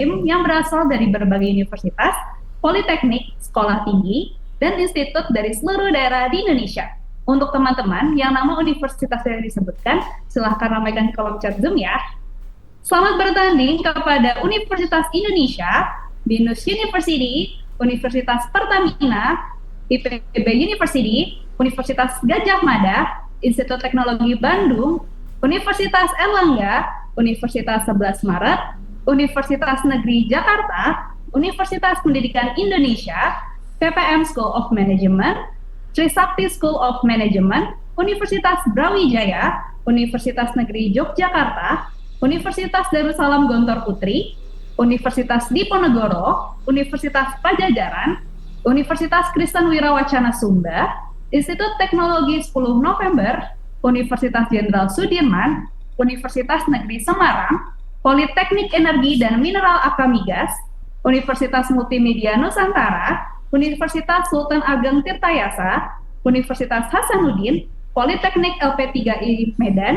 yang berasal dari berbagai universitas, politeknik, sekolah tinggi, dan institut dari seluruh daerah di Indonesia. Untuk teman-teman yang nama universitas yang disebutkan, silahkan ramaikan kolom chat Zoom ya. Selamat bertanding kepada Universitas Indonesia, Binus University, Universitas Pertamina, IPB University, Universitas Gajah Mada, Institut Teknologi Bandung, Universitas Erlangga, Universitas 11 Maret, Universitas Negeri Jakarta, Universitas Pendidikan Indonesia, PPM School of Management, Trisakti School of Management, Universitas Brawijaya, Universitas Negeri Yogyakarta, Universitas Darussalam Gontor Putri, Universitas Diponegoro, Universitas Pajajaran, Universitas Kristen Wirawacana Sumba, Institut Teknologi 10 November, Universitas Jenderal Sudirman, Universitas Negeri Semarang, Politeknik Energi dan Mineral Akamigas, Universitas Multimedia Nusantara, Universitas Sultan Ageng Tirtayasa, Universitas Hasanuddin, Politeknik LP3I Medan,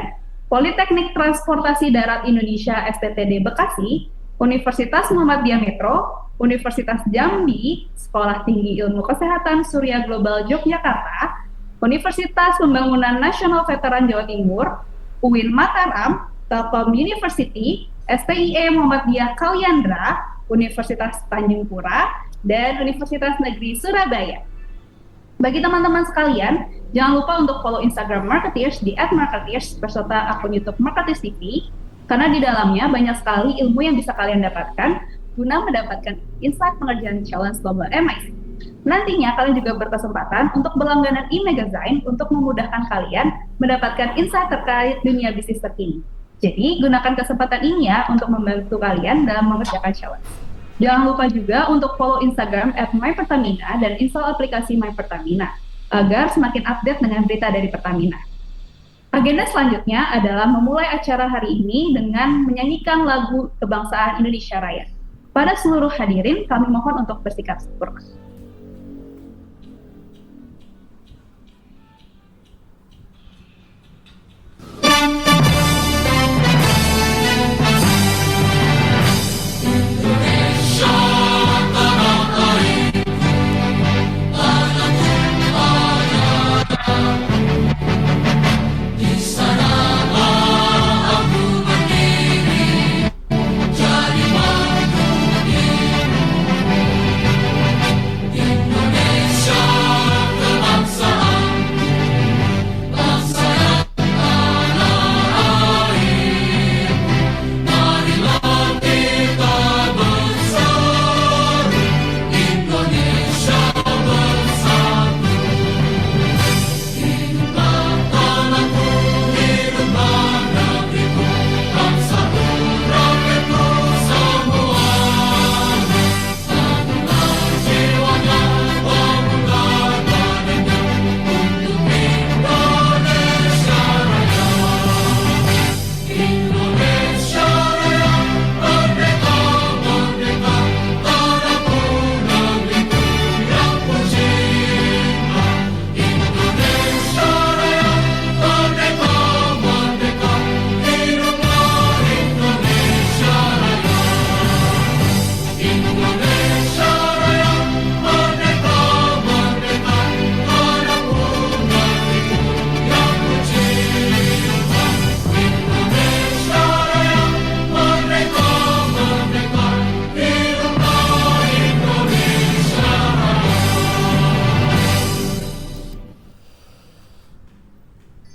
Politeknik Transportasi Darat Indonesia STTD Bekasi, Universitas Muhammadiyah Metro, Universitas Jambi, Sekolah Tinggi Ilmu Kesehatan Surya Global Yogyakarta, Universitas Pembangunan Nasional Veteran Jawa Timur, UIN Mataram, Telkom University, STIE Muhammadiyah Kalyandra, Universitas Tanjung Pura, dan Universitas Negeri Surabaya. Bagi teman-teman sekalian, jangan lupa untuk follow Instagram Marketeers di @marketeers beserta akun YouTube Marketeers TV, karena di dalamnya banyak sekali ilmu yang bisa kalian dapatkan guna mendapatkan insight pengerjaan challenge global MIC. Nantinya kalian juga berkesempatan untuk berlangganan e-magazine untuk memudahkan kalian mendapatkan insight terkait dunia bisnis terkini. Jadi, gunakan kesempatan ini ya untuk membantu kalian dalam mengerjakan challenge. Jangan lupa juga untuk follow Instagram @mypertamina dan install aplikasi MyPertamina agar semakin update dengan berita dari Pertamina. Agenda selanjutnya adalah memulai acara hari ini dengan menyanyikan lagu Kebangsaan Indonesia Raya. Pada seluruh hadirin, kami mohon untuk bersikap sempurna.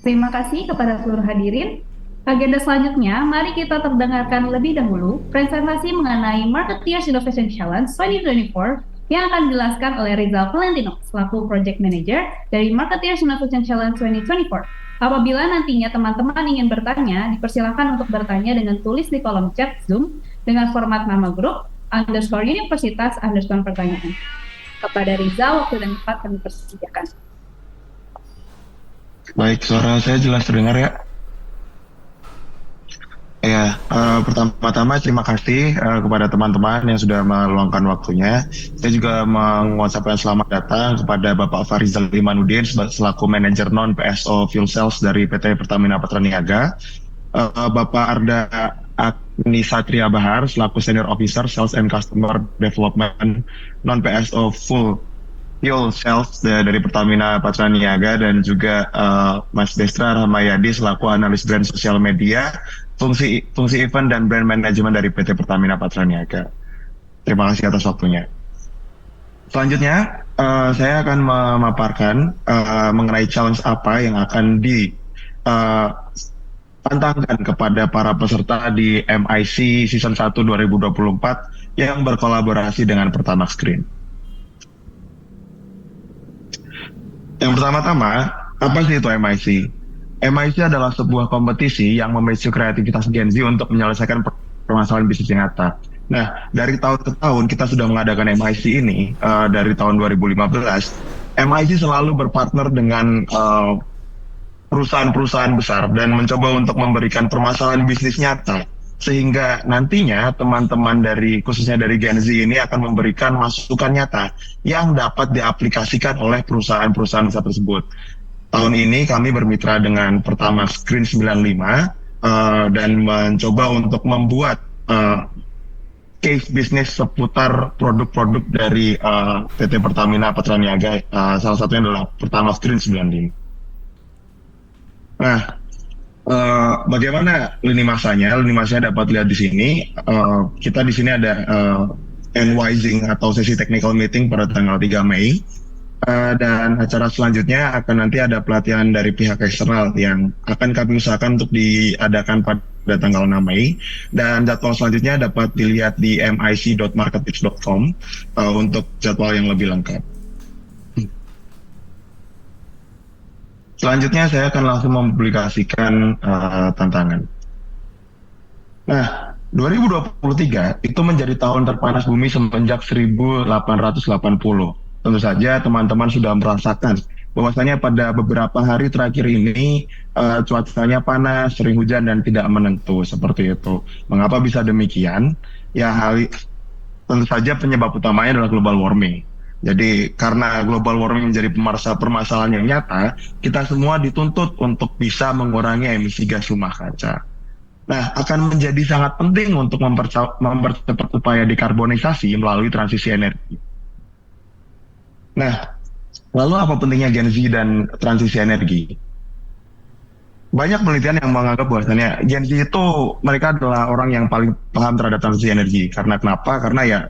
Terima kasih kepada seluruh hadirin. Agenda selanjutnya, mari kita terdengarkan lebih dahulu presentasi mengenai Marketeers Innovation Challenge 2024 yang akan dijelaskan oleh Rizal Valentino selaku Project Manager dari Marketeers Innovation Challenge 2024. Apabila nantinya teman-teman ingin bertanya, dipersilakan untuk bertanya dengan tulis di kolom chat Zoom dengan format nama grup _universitas_pertanyaan. Kepada Rizal, waktu dan tempat kami persediakan. Baik, suara saya jelas terdengar ya? Ya, pertama-tama terima kasih kepada teman-teman yang sudah meluangkan waktunya. Saya juga mengucapkan selamat datang kepada Bapak Farizal Imanuddin selaku Manajer Non PSO Fuel Cells dari PT Pertamina Petroniaga, Bapak Arda Agni Satria Bahar selaku Senior Officer Sales and Customer Development non-PSO Full Fuel Sales dari Pertamina Patraniaga, dan juga Mas Destra Rahmayadi selaku analis brand sosial media, fungsi event dan brand management dari PT Pertamina Patraniaga. Terima kasih atas waktunya. Selanjutnya, saya akan memaparkan mengenai challenge apa yang akan ditantangkan kepada para peserta di MIC Season 1 2024 yang berkolaborasi dengan Pertamax Green. Yang pertama-tama, apa sih itu MIC? MIC adalah sebuah kompetisi yang memicu kreativitas Gen Z untuk menyelesaikan permasalahan bisnis yang nyata. Nah, dari tahun ke tahun kita sudah mengadakan MIC ini dari tahun 2015. MIC selalu berpartner dengan perusahaan-perusahaan besar dan mencoba untuk memberikan permasalahan bisnis nyata, sehingga nantinya teman-teman khususnya dari Gen Z ini akan memberikan masukan nyata yang dapat diaplikasikan oleh perusahaan-perusahaan besar tersebut. Tahun ini kami bermitra dengan Pertamax Green 95 dan mencoba untuk membuat case bisnis seputar produk-produk dari PT Pertamina Patraniaga, salah satunya adalah Pertamax Green 95. Nah, bagaimana lini masanya? Lini masanya dapat lihat di sini. Kita di sini ada NYZing atau sesi technical meeting pada tanggal 3 Mei. Dan acara selanjutnya akan nanti ada pelatihan dari pihak eksternal yang akan kami usahakan untuk diadakan pada tanggal 6 Mei. Dan jadwal selanjutnya dapat dilihat di mic.marketips.com untuk jadwal yang lebih lengkap. Selanjutnya saya akan langsung mempublikasikan tantangan. Nah, 2023 itu menjadi tahun terpanas bumi semenjak 1880. Tentu saja teman-teman sudah merasakan bahwasanya pada beberapa hari terakhir ini cuacanya panas, sering hujan dan tidak menentu seperti itu. Mengapa bisa demikian? Ya, tentu saja penyebab utamanya adalah global warming. Jadi karena global warming menjadi permasalahan yang nyata, kita semua dituntut untuk bisa mengurangi emisi gas rumah kaca. Nah, akan menjadi sangat penting untuk mempercepat upaya dekarbonisasi melalui transisi energi. Nah, lalu apa pentingnya Gen Z dan transisi energi? Banyak penelitian yang menganggap bahwasannya Gen Z itu mereka adalah orang yang paling paham terhadap transisi energi. Karena kenapa? Karena ya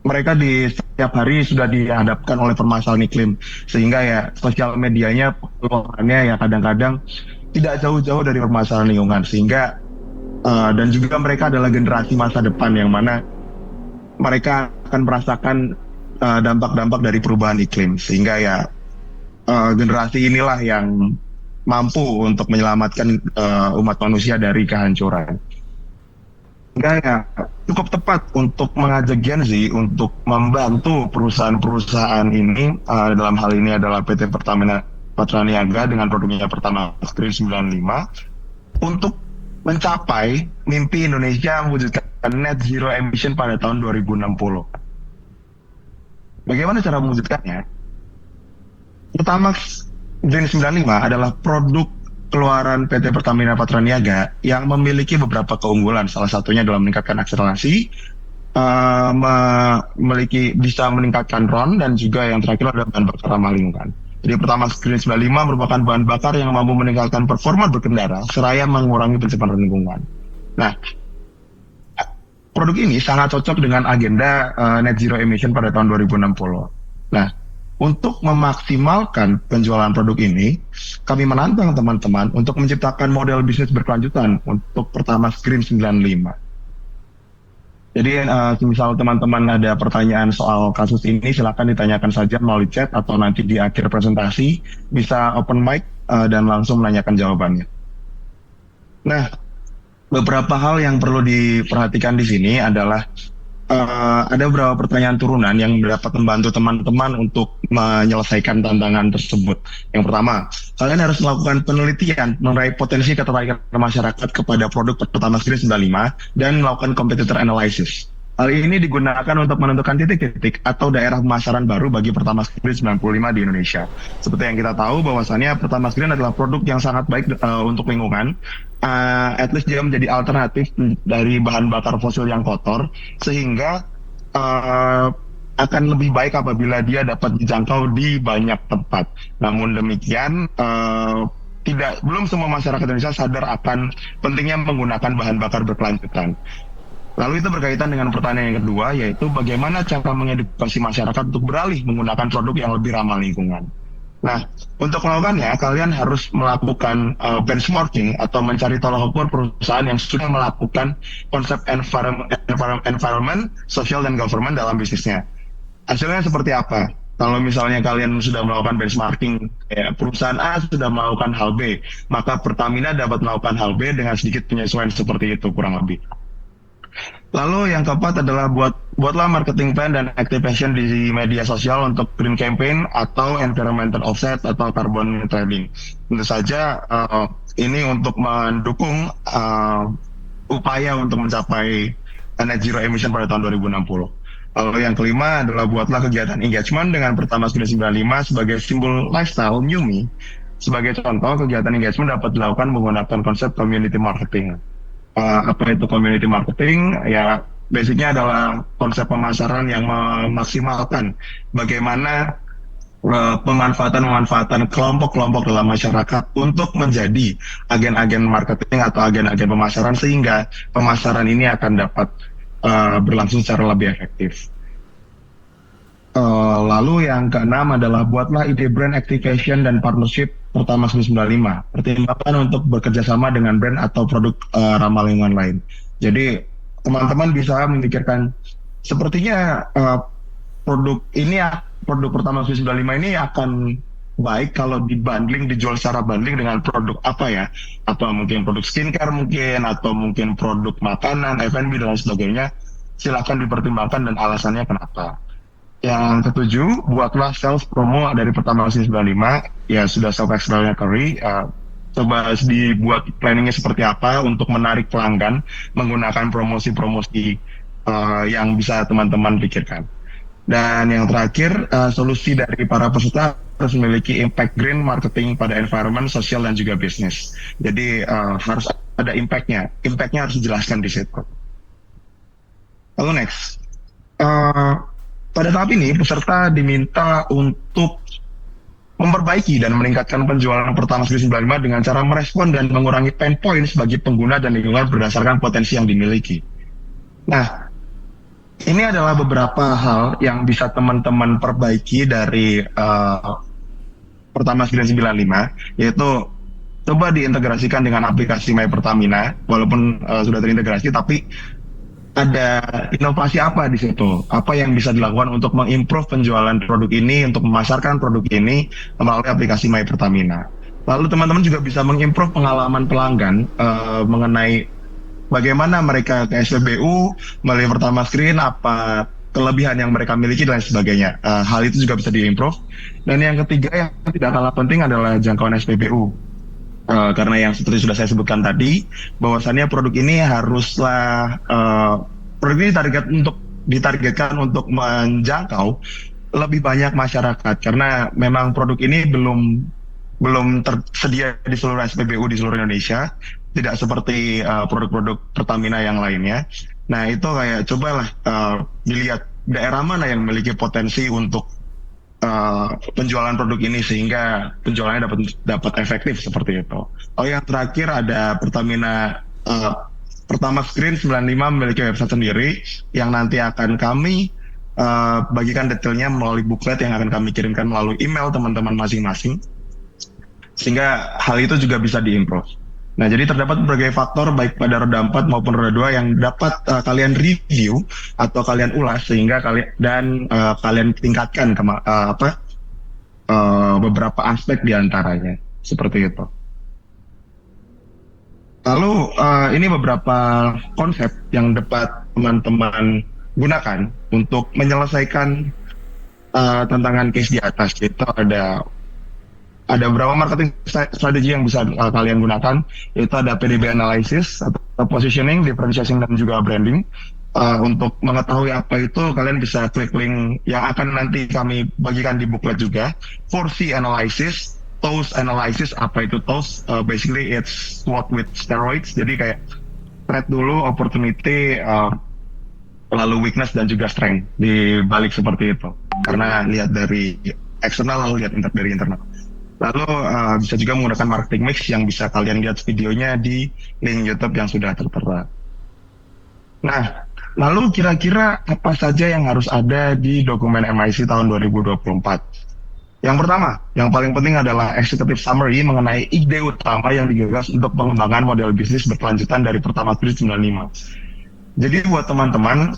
mereka di setiap hari sudah dihadapkan oleh permasalahan iklim, sehingga ya sosial medianya pengeluarannya ya kadang-kadang tidak jauh-jauh dari permasalahan lingkungan, sehingga dan juga mereka adalah generasi masa depan yang mana mereka akan merasakan dampak-dampak dari perubahan iklim, sehingga ya generasi inilah yang mampu untuk menyelamatkan umat manusia dari kehancuran. Sehingga ya cukup tepat untuk mengajak Gen Z untuk membantu perusahaan-perusahaan ini, dalam hal ini adalah PT Pertamina Patraniaga dengan produknya Pertamax Green 95, untuk mencapai mimpi Indonesia mewujudkan net zero emission pada tahun 2060. Bagaimana cara mewujudkannya? Pertamax Green 95 adalah produk keluaran PT Pertamina Patraniaga yang memiliki beberapa keunggulan. Salah satunya adalah meningkatkan akselerasi, bisa meningkatkan RON, dan juga yang terakhir adalah bahan bakar ramah lingkungan. Jadi Pertamax Green 95 merupakan bahan bakar yang mampu meningkatkan performa berkendara seraya mengurangi pencemaran lingkungan. Nah, produk ini sangat cocok dengan agenda net zero emission pada tahun 2060. Nah, untuk memaksimalkan penjualan produk ini, kami menantang teman-teman untuk menciptakan model bisnis berkelanjutan untuk Pertamax Green 95. Jadi, misal teman-teman ada pertanyaan soal kasus ini, silakan ditanyakan saja melalui chat atau nanti di akhir presentasi bisa open mic dan langsung menanyakan jawabannya. Nah, beberapa hal yang perlu diperhatikan di sini adalah ada beberapa pertanyaan turunan yang dapat membantu teman-teman untuk menyelesaikan tantangan tersebut. Yang pertama, kalian harus melakukan penelitian mengenai potensi ketertarikan masyarakat kepada produk Pertamax Green 95 dan melakukan competitor analysis. Hal ini digunakan untuk menentukan titik-titik atau daerah pemasaran baru bagi Pertamax Green 95 di Indonesia. Seperti yang kita tahu bahwasannya Pertamax Green adalah produk yang sangat baik untuk lingkungan. At least dia menjadi alternatif dari bahan bakar fosil yang kotor, sehingga uh, akan lebih baik apabila dia dapat dijangkau di banyak tempat. Namun demikian, tidak belum semua masyarakat Indonesia sadar akan pentingnya menggunakan bahan bakar berkelanjutan. Lalu itu berkaitan dengan pertanyaan yang kedua, yaitu bagaimana cara mengedukasi masyarakat untuk beralih menggunakan produk yang lebih ramah lingkungan. Nah, untuk melakukannya, kalian harus melakukan benchmarking atau mencari tolak ukur perusahaan yang sudah melakukan konsep environment, social, dan government dalam bisnisnya. Hasilnya seperti apa? Kalau misalnya kalian sudah melakukan benchmarking, ya, perusahaan A sudah melakukan hal B, maka Pertamina dapat melakukan hal B dengan sedikit penyesuaian seperti itu kurang lebih. Lalu yang keempat adalah buatlah marketing plan dan activation di media sosial untuk green campaign atau environmental offset atau carbon trading. Tentu saja ini untuk mendukung upaya untuk mencapai net zero emission pada tahun 2060. Lalu yang kelima adalah buatlah kegiatan engagement dengan Pertamax Green 95 sebagai simbol lifestyle New Me. Sebagai contoh, kegiatan engagement dapat dilakukan menggunakan konsep community marketing. Apa itu community marketing? Ya, basicnya adalah konsep pemasaran yang memaksimalkan bagaimana pemanfaatan kelompok-kelompok dalam masyarakat untuk menjadi agen-agen marketing atau agen-agen pemasaran, sehingga pemasaran ini akan dapat berlangsung secara lebih efektif. Lalu yang keenam adalah buatlah ide brand activation dan partnership Pertamax 95. Pertimbangkan untuk bekerjasama dengan brand atau produk ramah lingkungan lain. Jadi teman-teman bisa memikirkan, sepertinya produk Pertamax 95 ini akan baik kalau dijual secara bundling dengan produk apa ya? Atau mungkin produk skincare mungkin, atau mungkin produk makanan, F&B dan lain sebagainya. Silakan dipertimbangkan dan alasannya kenapa. Yang ketujuh, buatlah sales promo dari Pertamax 95. Ya, sudah self-explanatory. Coba dibuat planningnya seperti apa untuk menarik pelanggan menggunakan promosi-promosi yang bisa teman-teman pikirkan. Dan yang terakhir, solusi dari para peserta harus memiliki impact green marketing pada environment, sosial, dan juga bisnis. Jadi harus ada impact-nya. Impact-nya harus dijelaskan di situ. Lalu next. Pada tahap ini, peserta diminta untuk memperbaiki dan meningkatkan penjualan Pertamax Green 95 dengan cara merespon dan mengurangi pain points bagi pengguna dan lingkungan berdasarkan potensi yang dimiliki. Nah, ini adalah beberapa hal yang bisa teman-teman perbaiki dari Pertamax Green 95, yaitu coba diintegrasikan dengan aplikasi My Pertamina, walaupun sudah terintegrasi, tapi ada inovasi apa di situ? Apa yang bisa dilakukan untuk mengimprove penjualan produk ini, untuk memasarkan produk ini melalui aplikasi My Pertamina. Lalu teman-teman juga bisa mengimprove pengalaman pelanggan mengenai bagaimana mereka ke SPBU melalui Pertamax Green, apa kelebihan yang mereka miliki dan lain sebagainya. Hal itu juga bisa diimprove. Dan yang ketiga yang tidak kalah penting adalah jangkauan SPBU. Karena yang seperti sudah saya sebutkan tadi, bahwasannya produk ini haruslah produk ini ditargetkan untuk menjangkau lebih banyak masyarakat, karena memang produk ini belum tersedia di seluruh SPBU di seluruh Indonesia, tidak seperti produk-produk Pertamina yang lainnya. Nah, itu kayak cobalah dilihat daerah mana yang memiliki potensi untuk penjualan produk ini sehingga penjualannya dapat efektif seperti itu. Oh, yang terakhir ada Pertamax Green 95 memiliki website sendiri yang nanti akan kami bagikan detailnya melalui booklet yang akan kami kirimkan melalui email teman-teman masing-masing, sehingga hal itu juga bisa diimprove. Nah, jadi terdapat berbagai faktor baik pada roda 4 maupun roda 2 yang dapat kalian review atau kalian ulas sehingga kalian tingkatkan beberapa aspek diantaranya seperti itu. Lalu ini beberapa konsep yang dapat teman-teman gunakan untuk menyelesaikan tantangan case di atas. Itu ada beberapa marketing strategi yang bisa kalian gunakan, yaitu ada PDB analysis atau positioning, differentiation, dan juga branding. untuk mengetahui apa itu, kalian bisa klik link yang akan nanti kami bagikan di booklet juga. 4C analysis, TOS analysis. Apa itu TOS? Basically it's what with steroids. Jadi kayak threat dulu, opportunity, lalu weakness dan juga strength di balik seperti itu. Karena lihat dari eksternal lalu lihat dari internal. Lalu bisa juga menggunakan marketing mix yang bisa kalian lihat videonya di link YouTube yang sudah tertera. Nah, lalu kira-kira apa saja yang harus ada di dokumen MIC tahun 2024? Yang pertama, yang paling penting adalah executive summary mengenai ide utama yang digagas untuk pengembangan model bisnis berkelanjutan dari Pertamax Grid 95. Jadi buat teman-teman,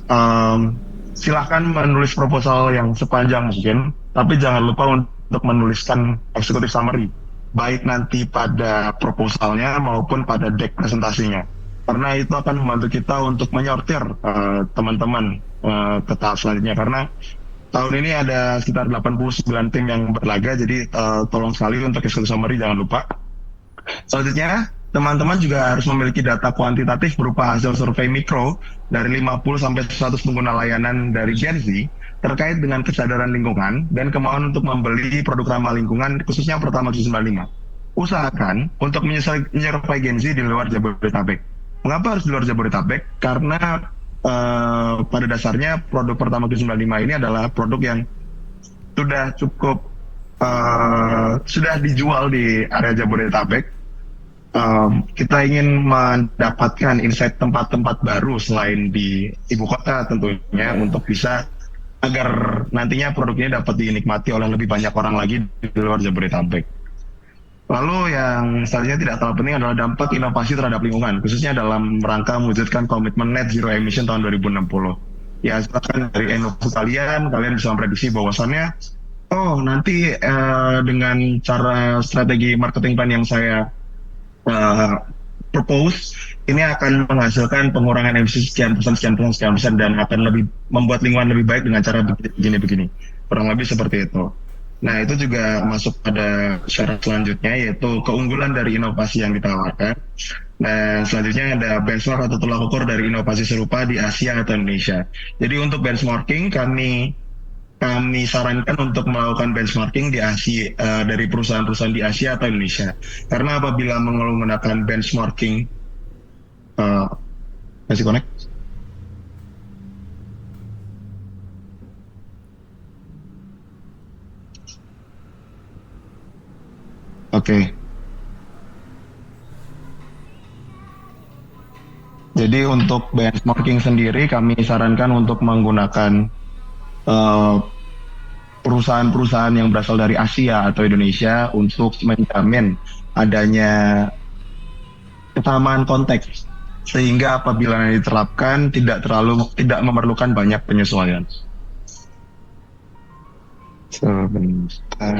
silahkan menulis proposal yang sepanjang mungkin, tapi jangan lupa untuk menuliskan executive summary, baik nanti pada proposalnya maupun pada deck presentasinya. Karena itu akan membantu kita untuk menyortir teman-teman ke tahap selanjutnya. Karena tahun ini ada sekitar 89 tim yang berlaga, jadi tolong sekali untuk executive summary jangan lupa. Selanjutnya, teman-teman juga harus memiliki data kuantitatif berupa hasil survei mikro dari 50 sampai 100 pengguna layanan dari Gen Z terkait dengan kesadaran lingkungan dan kemauan untuk membeli produk ramah lingkungan khususnya Pertamax 95. Usahakan untuk menyerpai Gen Z di luar Jabodetabek. Mengapa harus di luar Jabodetabek? Karena pada dasarnya produk Pertamax 95 ini adalah produk yang sudah cukup sudah dijual di area Jabodetabek. Kita ingin mendapatkan insight tempat-tempat baru selain di ibu kota tentunya untuk bisa agar nantinya produknya dapat dinikmati oleh lebih banyak orang lagi di luar Jabodetabek. Lalu yang selanjutnya tidak kalah penting adalah dampak inovasi terhadap lingkungan, khususnya dalam rangka mewujudkan komitmen net zero emission tahun 2060. Ya, silakan dari inovasi kalian bisa memprediksi bahwasannya, nanti dengan cara strategi marketing plan yang saya propose, ini akan menghasilkan pengurangan emisi sekian persen dan akan lebih membuat lingkungan lebih baik dengan cara begini-begini. Kurang lebih seperti itu. Nah, itu juga masuk pada syarat selanjutnya, yaitu keunggulan dari inovasi yang ditawarkan. Dan selanjutnya ada benchmark atau tolak ukur dari inovasi serupa di Asia atau Indonesia. Jadi untuk benchmarking, kami sarankan untuk melakukan benchmarking di Asia, dari perusahaan-perusahaan di Asia atau Indonesia. Karena apabila menggunakan benchmarking, masih connect? Oke. Jadi untuk benchmarking sendiri kami sarankan untuk menggunakan perusahaan-perusahaan yang berasal dari Asia atau Indonesia untuk menjamin adanya kesamaan konteks sehingga apabila diterapkan tidak memerlukan banyak penyesuaian. Sebentar.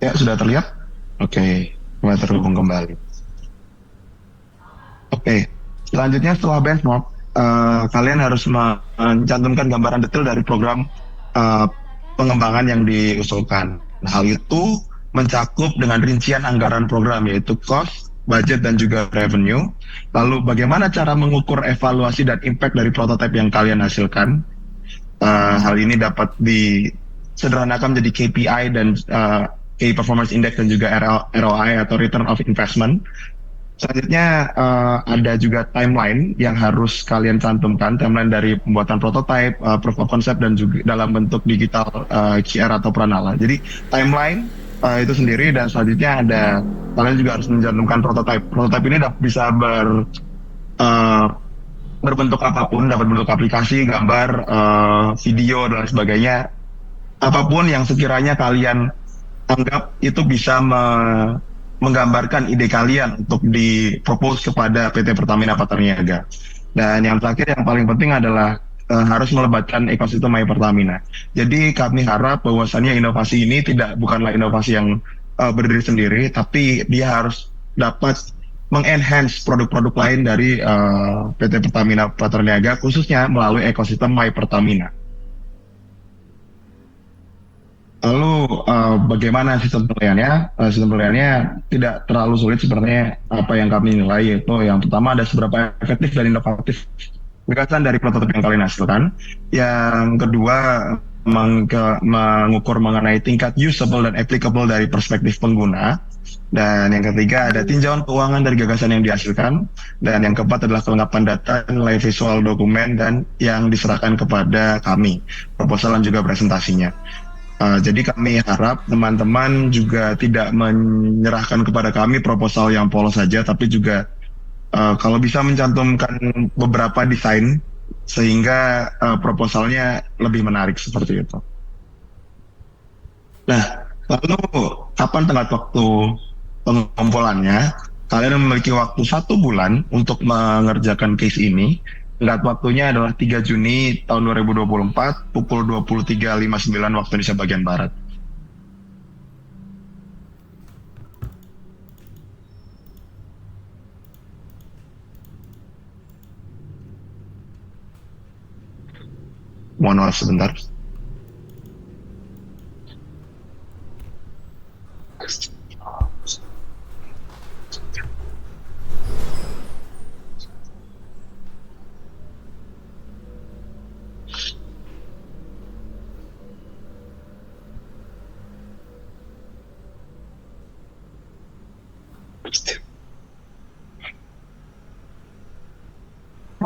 Ya, sudah terlihat? Oke, mulai terhubung kembali. Oke, selanjutnya setelah benchmark, kalian harus mencantumkan gambaran detail dari program pengembangan yang diusulkan. Hal itu mencakup dengan rincian anggaran program, yaitu cost, budget, dan juga revenue. Lalu bagaimana cara mengukur evaluasi dan impact dari prototipe yang kalian hasilkan. Hal ini dapat disederhanakan menjadi KPI dan Key Performance Index dan juga ROI atau Return of Investment. Selanjutnya ada juga timeline yang harus kalian cantumkan, timeline dari pembuatan prototype, proof of concept, dan juga dalam bentuk digital QR atau pranala. Jadi timeline itu sendiri, dan selanjutnya kalian juga harus mencantumkan prototype. Prototype ini bisa berbentuk apapun, dapat bentuk aplikasi, gambar, video, dan sebagainya. Apapun yang sekiranya kalian anggap itu bisa menggambarkan ide kalian untuk dipropose kepada PT Pertamina Patraniaga. Dan yang terakhir yang paling penting adalah harus melibatkan ekosistem My Pertamina. Jadi kami harap bahwasannya inovasi ini bukanlah inovasi yang berdiri sendiri, tapi dia harus dapat mengenhance produk-produk lain dari PT Pertamina Patraniaga, khususnya melalui ekosistem My Pertamina. Lalu bagaimana sistem penilaiannya? Sistem penilaiannya tidak terlalu sulit sebenarnya apa yang kami nilai, yaitu yang pertama ada seberapa efektif dan inovatif gagasan dari prototip yang kalian hasilkan. Yang kedua mengukur mengenai tingkat usable dan applicable dari perspektif pengguna. Dan yang ketiga ada tinjauan keuangan dari gagasan yang dihasilkan. Dan yang keempat adalah kelengkapan data, nilai visual dokumen, dan yang diserahkan kepada kami, proposal dan juga presentasinya. Jadi kami harap teman-teman juga tidak menyerahkan kepada kami proposal yang polos saja, tapi juga kalau bisa mencantumkan beberapa desain sehingga proposalnya lebih menarik seperti itu. Nah, lalu kapan tenggat waktu pengumpulannya? Kalian memiliki waktu 1 bulan untuk mengerjakan case ini. Tenggat waktunya adalah 3 Juni tahun 2024 pukul 23.59 waktu Indonesia bagian Barat. Mohon maaf sebentar.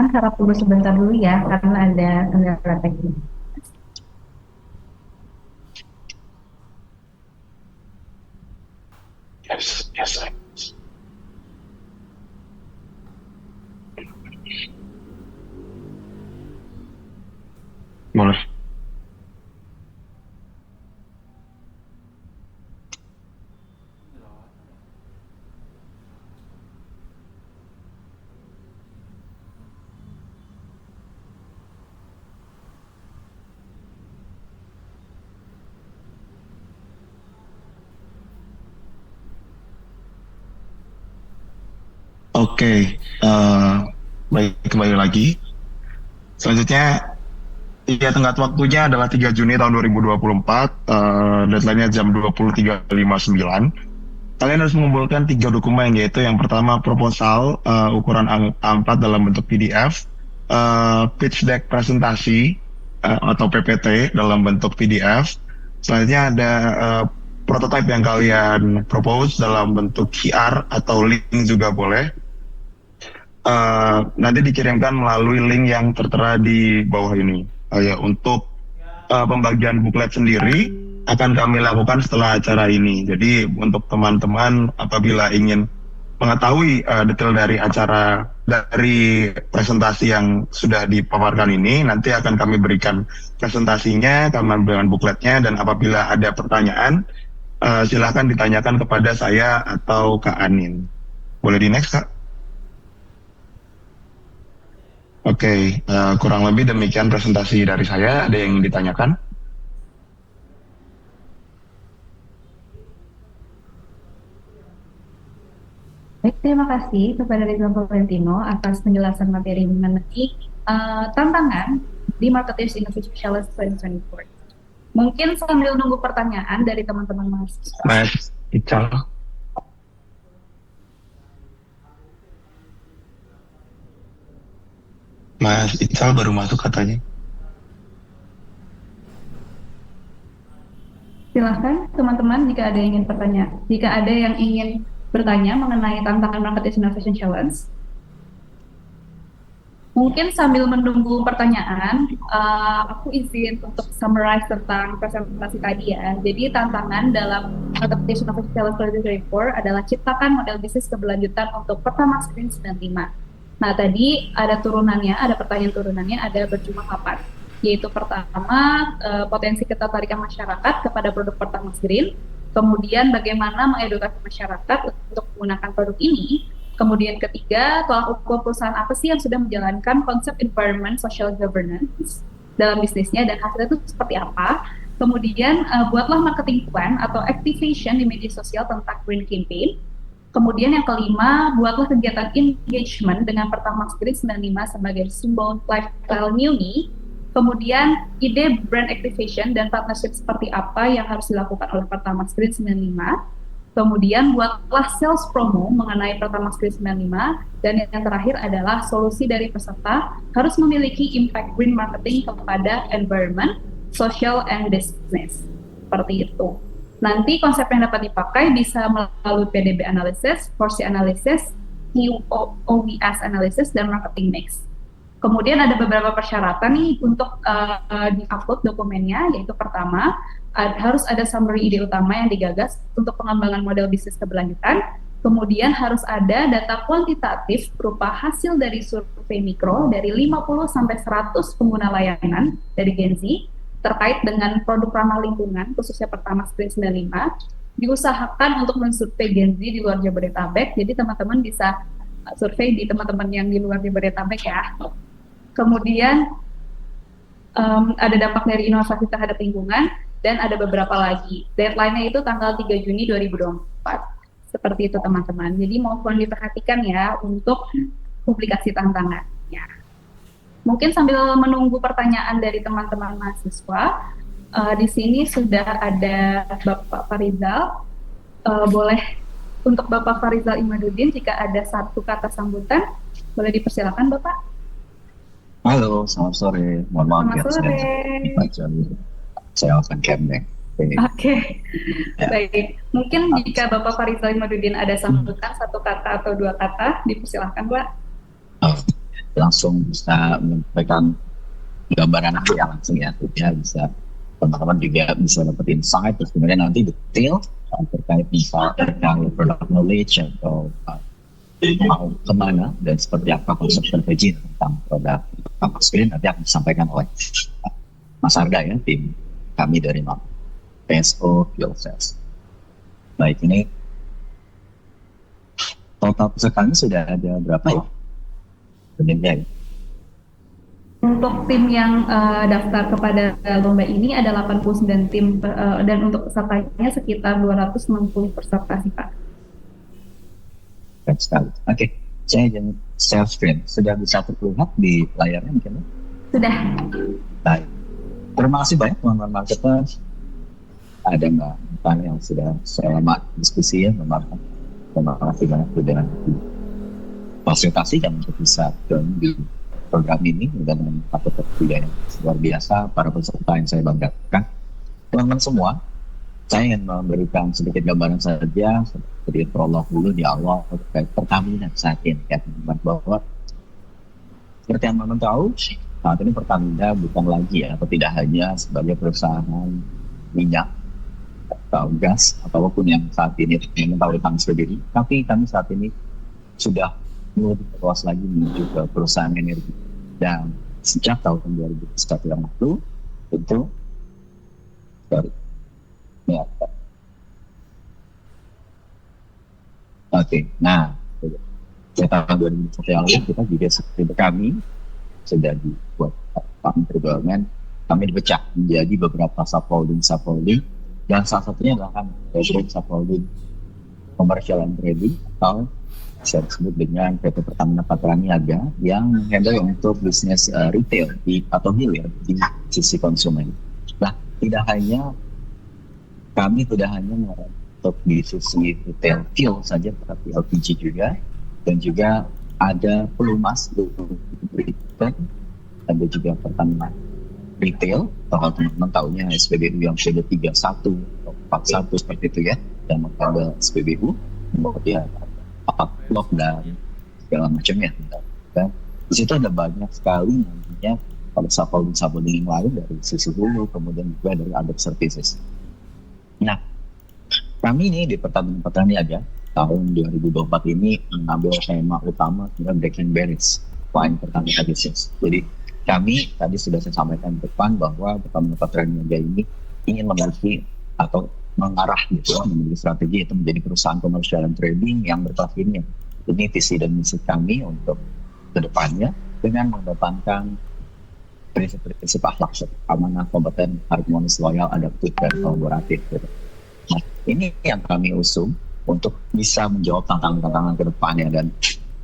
Harap tunggu sebentar dulu ya, karena ada kendala teknis. Yes, yes. Boleh. Oke, baik kembali lagi. Selanjutnya, ya tenggat waktunya adalah 3 Juni tahun 2024, deadline-nya jam 23.59. Kalian harus mengumpulkan 3 dokumen, yaitu yang pertama proposal ukuran A4 dalam bentuk PDF, pitch deck presentasi atau PPT dalam bentuk PDF. Selanjutnya ada prototype yang kalian propose dalam bentuk QR atau link juga boleh. Nanti dikirimkan melalui link yang tertera di bawah ini. Ya, untuk pembagian buklet sendiri akan kami lakukan setelah acara ini. Jadi untuk teman-teman apabila ingin mengetahui detail dari acara, dari presentasi yang sudah dipaparkan ini, nanti akan kami berikan presentasinya, kami berikan bukletnya, dan apabila ada pertanyaan, silakan ditanyakan kepada saya atau Kak Anin. Boleh di next, Kak? Oke, kurang lebih demikian presentasi dari saya. Ada yang ditanyakan? Baik, terima kasih kepada Ridwan Valentino atas penjelasan materi mengenai tantangan di Marketeers Innovation Challenge 2024. Mungkin sambil nunggu pertanyaan dari teman-teman mahasiswa. Mas Ical. Mas Ical baru masuk katanya. Silahkan teman-teman jika ada yang ingin bertanya. Jika ada yang ingin bertanya mengenai tantangan Marketeers Innovation Challenge, mungkin sambil menunggu pertanyaan, aku izin untuk summarize tentang presentasi tadi ya. Jadi tantangan dalam Marketeers Innovation Challenge 2024 adalah ciptakan model bisnis keberlanjutan untuk Pertamax Green 95. Nah, tadi ada turunannya, ada pertanyaan turunannya, ada berjumlah 8. Yaitu pertama, potensi ketertarikan masyarakat kepada produk Pertamax Green. Kemudian bagaimana mengedukasi masyarakat untuk menggunakan produk ini. Kemudian ketiga, tolak ukur perusahaan apa sih yang sudah menjalankan konsep environment social governance dalam bisnisnya dan hasilnya itu seperti apa. Kemudian buatlah marketing plan atau activation di media sosial tentang green campaign. Kemudian yang kelima, buatlah kegiatan engagement dengan Pertamax Green 95 sebagai simbol lifestyle Newnie. Kemudian ide brand activation dan partnership seperti apa yang harus dilakukan oleh Pertamax Green 95. Kemudian buatlah sales promo mengenai Pertamax Green 95. Dan yang terakhir adalah solusi dari peserta harus memiliki impact green marketing kepada environment, social, and business. Seperti itu. Nanti konsep yang dapat dipakai bisa melalui PDB analysis, 4C analysis, OWS analysis, dan marketing mix. Kemudian ada beberapa persyaratan nih untuk di-upload dokumennya, yaitu pertama, harus ada summary ide utama yang digagas untuk pengembangan model bisnis keberlanjutan. Kemudian harus ada data kuantitatif berupa hasil dari survei mikro dari 50 sampai 100 pengguna layanan dari Gen Z terkait dengan produk ramah lingkungan, khususnya Pertamax Green 95. Diusahakan untuk mensurvei Gen Z di luar Jabodetabek, jadi teman-teman bisa survei di teman-teman yang di luar Jabodetabek ya. Kemudian ada dampak dari inovasi terhadap lingkungan, dan ada beberapa lagi. Deadline-nya itu tanggal 3 Juni 2024. Seperti itu teman-teman. Jadi mohon diperhatikan ya untuk publikasi tantangannya. Mungkin sambil menunggu pertanyaan dari teman-teman mahasiswa, di sini sudah ada Bapak Farizal. Boleh untuk Bapak Farizal Imaduddin, jika ada satu kata sambutan, boleh dipersilakan Bapak. Halo, selamat sore. Mohon maaf ya, saya akan camping. Oke. Baik. Mungkin jika Bapak Farizal Imaduddin ada sambutan satu kata atau dua kata, dipersilakan Pak. Langsung bisa menyampaikan gambaran aja langsung ya, bisa teman-teman juga bisa dapat insight, terus kemudian nanti detail terkait misalnya product knowledge atau mau kemana dan seperti apa konsep strategi tentang produk Pertamax Green nanti akan disampaikan oleh Mas Arda ya, tim kami dari PSO Fuel Cells. Baik, ini total pesertanya sudah ada berapa ya? Benarnya ya? Untuk tim yang daftar kepada lomba ini ada 89 tim dan untuk pesertanya sekitar 260 peserta sih Pak. Sekali. Oke, saya jadi share screen. Sudah bisa terlihat di layarnya mungkin? Sudah. Baik. Terima kasih banyak teman-teman marketer. Ada Mbak Pan yang sudah selamat diskusi ya, terima kasih banyak sudah fasilitasi dan untuk bisa di program ini dengan marketer yang luar biasa, para peserta yang saya banggakan. Teman-teman semua, saya ingin memberikan sedikit gambaran saja, sedikit prolog dulu di awal terkait Pertamina saat ini ya teman-teman, bahwa seperti yang teman-teman tahu saat ini Pertamina bukan lagi ya, atau tidak hanya sebagai perusahaan minyak atau gas ataupun yang saat ini teman-teman tahu tentang sendiri, tapi kami saat ini sudah lebih luas lagi menuju ke perusahaan energi. Dan sejak tahun 2021 yang lalu tentu ya. Oke, nah sejak tahun 2021 yang lalu kita juga seperti kami sudah dibuat Pak Menteri BUMN, kami dipecah menjadi beberapa subholding dan salah satunya adalah subholding commercial and trading atau saya disebut dengan PT Pertamina Patraniaga yang handle untuk bisnis retail atau hilir di sisi konsumen. Nah, kami tidak hanya untuk di sisi retail fuel saja, tetapi LPG juga, dan juga ada pelumas retail, ada juga Pertamina retail, kalau teman-teman tahunya SPBU yang sudah 31 atau 41 seperti itu ya, dan ada SPBU, kemudian blok dan segala macamnya. Dan di situ ada banyak sekali nantinya pada subholding yang lain dari sisi hulu, kemudian juga dari other services. Nah, kami ini di Pertamina Patraniaga tahun 2024 ini mengambil tema utama tentang breaking barriers line Pertamina business. Jadi kami tadi sudah saya sampaikan di depan bahwa Pertamina Patraniaga ini ingin memiliki atau mengarah gitu, memiliki strategi itu menjadi perusahaan komersial dan trading yang berkelas dunia. Ini visi dan misi kami untuk kedepannya dengan mengedepankan prinsip-prinsip akhlak, amanah, kompeten, harmonis, loyal, adaptif, dan kolaboratif. Gitu. Nah, ini yang kami usung untuk bisa menjawab tantangan-tantangan kedepannya. Dan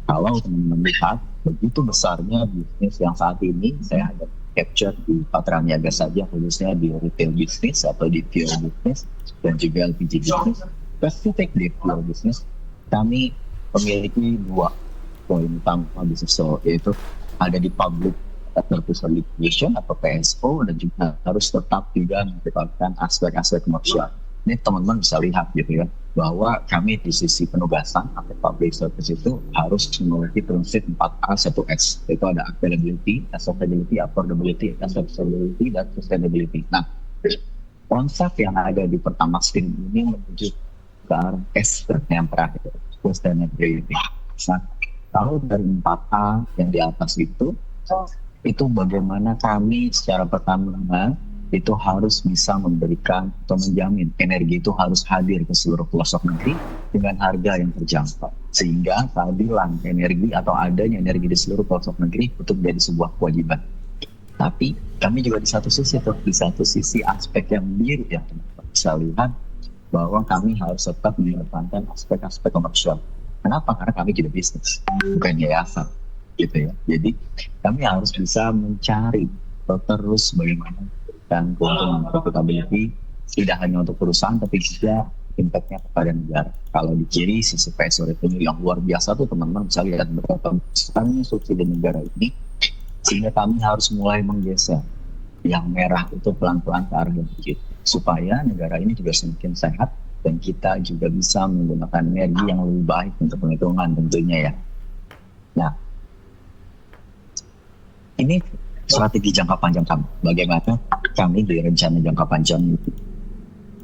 kalau teman-teman lihat begitu besarnya bisnis yang saat ini, saya hanya capture di Patra Niaga saja, khususnya di retail business atau di fuel business dan juga LPG business. Spesifik di fuel business, kami memiliki 2 poin utama bisnis, yaitu ada di public purpose obligation atau PSO, dan juga harus tetap juga memperhatikan aspek-aspek komersial. Ini teman-teman bisa lihat gitu ya, bahwa kami di sisi penugasan atau public service itu harus memiliki prinsip 4A 1S, yaitu ada availability, accessibility, affordability, accessibility, dan sustainability. Nah, konsep yang ada di Pertamax ini menuju ke arah S yang terakhir, sustainability. Nah, kalau dari 4A yang di atas itu bagaimana kami secara Pertamina itu harus bisa memberikan atau menjamin energi itu harus hadir ke seluruh pelosok negeri dengan harga yang terjangkau, sehingga keadilan energi atau adanya energi di seluruh pelosok negeri itu menjadi sebuah kewajiban. Tapi kami juga di satu sisi aspek yang biru yang teman-teman bisa lihat bahwa kami harus tetap mengedepankan aspek-aspek komersial. Kenapa? Karena kami juga bisnis, bukan yayasan. Gitu ya. Jadi kami harus bisa mencari terus bagaimana dan keuntungan profitability tidak hanya untuk perusahaan tapi juga impact-nya kepada negara. Kalau di kiri sisi PSO revenue yang luar biasa tuh teman-teman bisa lihat berapa besarnya subsidi negara ini, sehingga kami harus mulai menggeser yang merah itu pelan-pelan ke arah yang hijau supaya negara ini juga semakin sehat dan kita juga bisa menggunakan energi yang lebih baik untuk penghitungan tentunya ya. Nah, ini strategi jangka panjang kami. Bagaimana kami di rencana jangka panjang itu,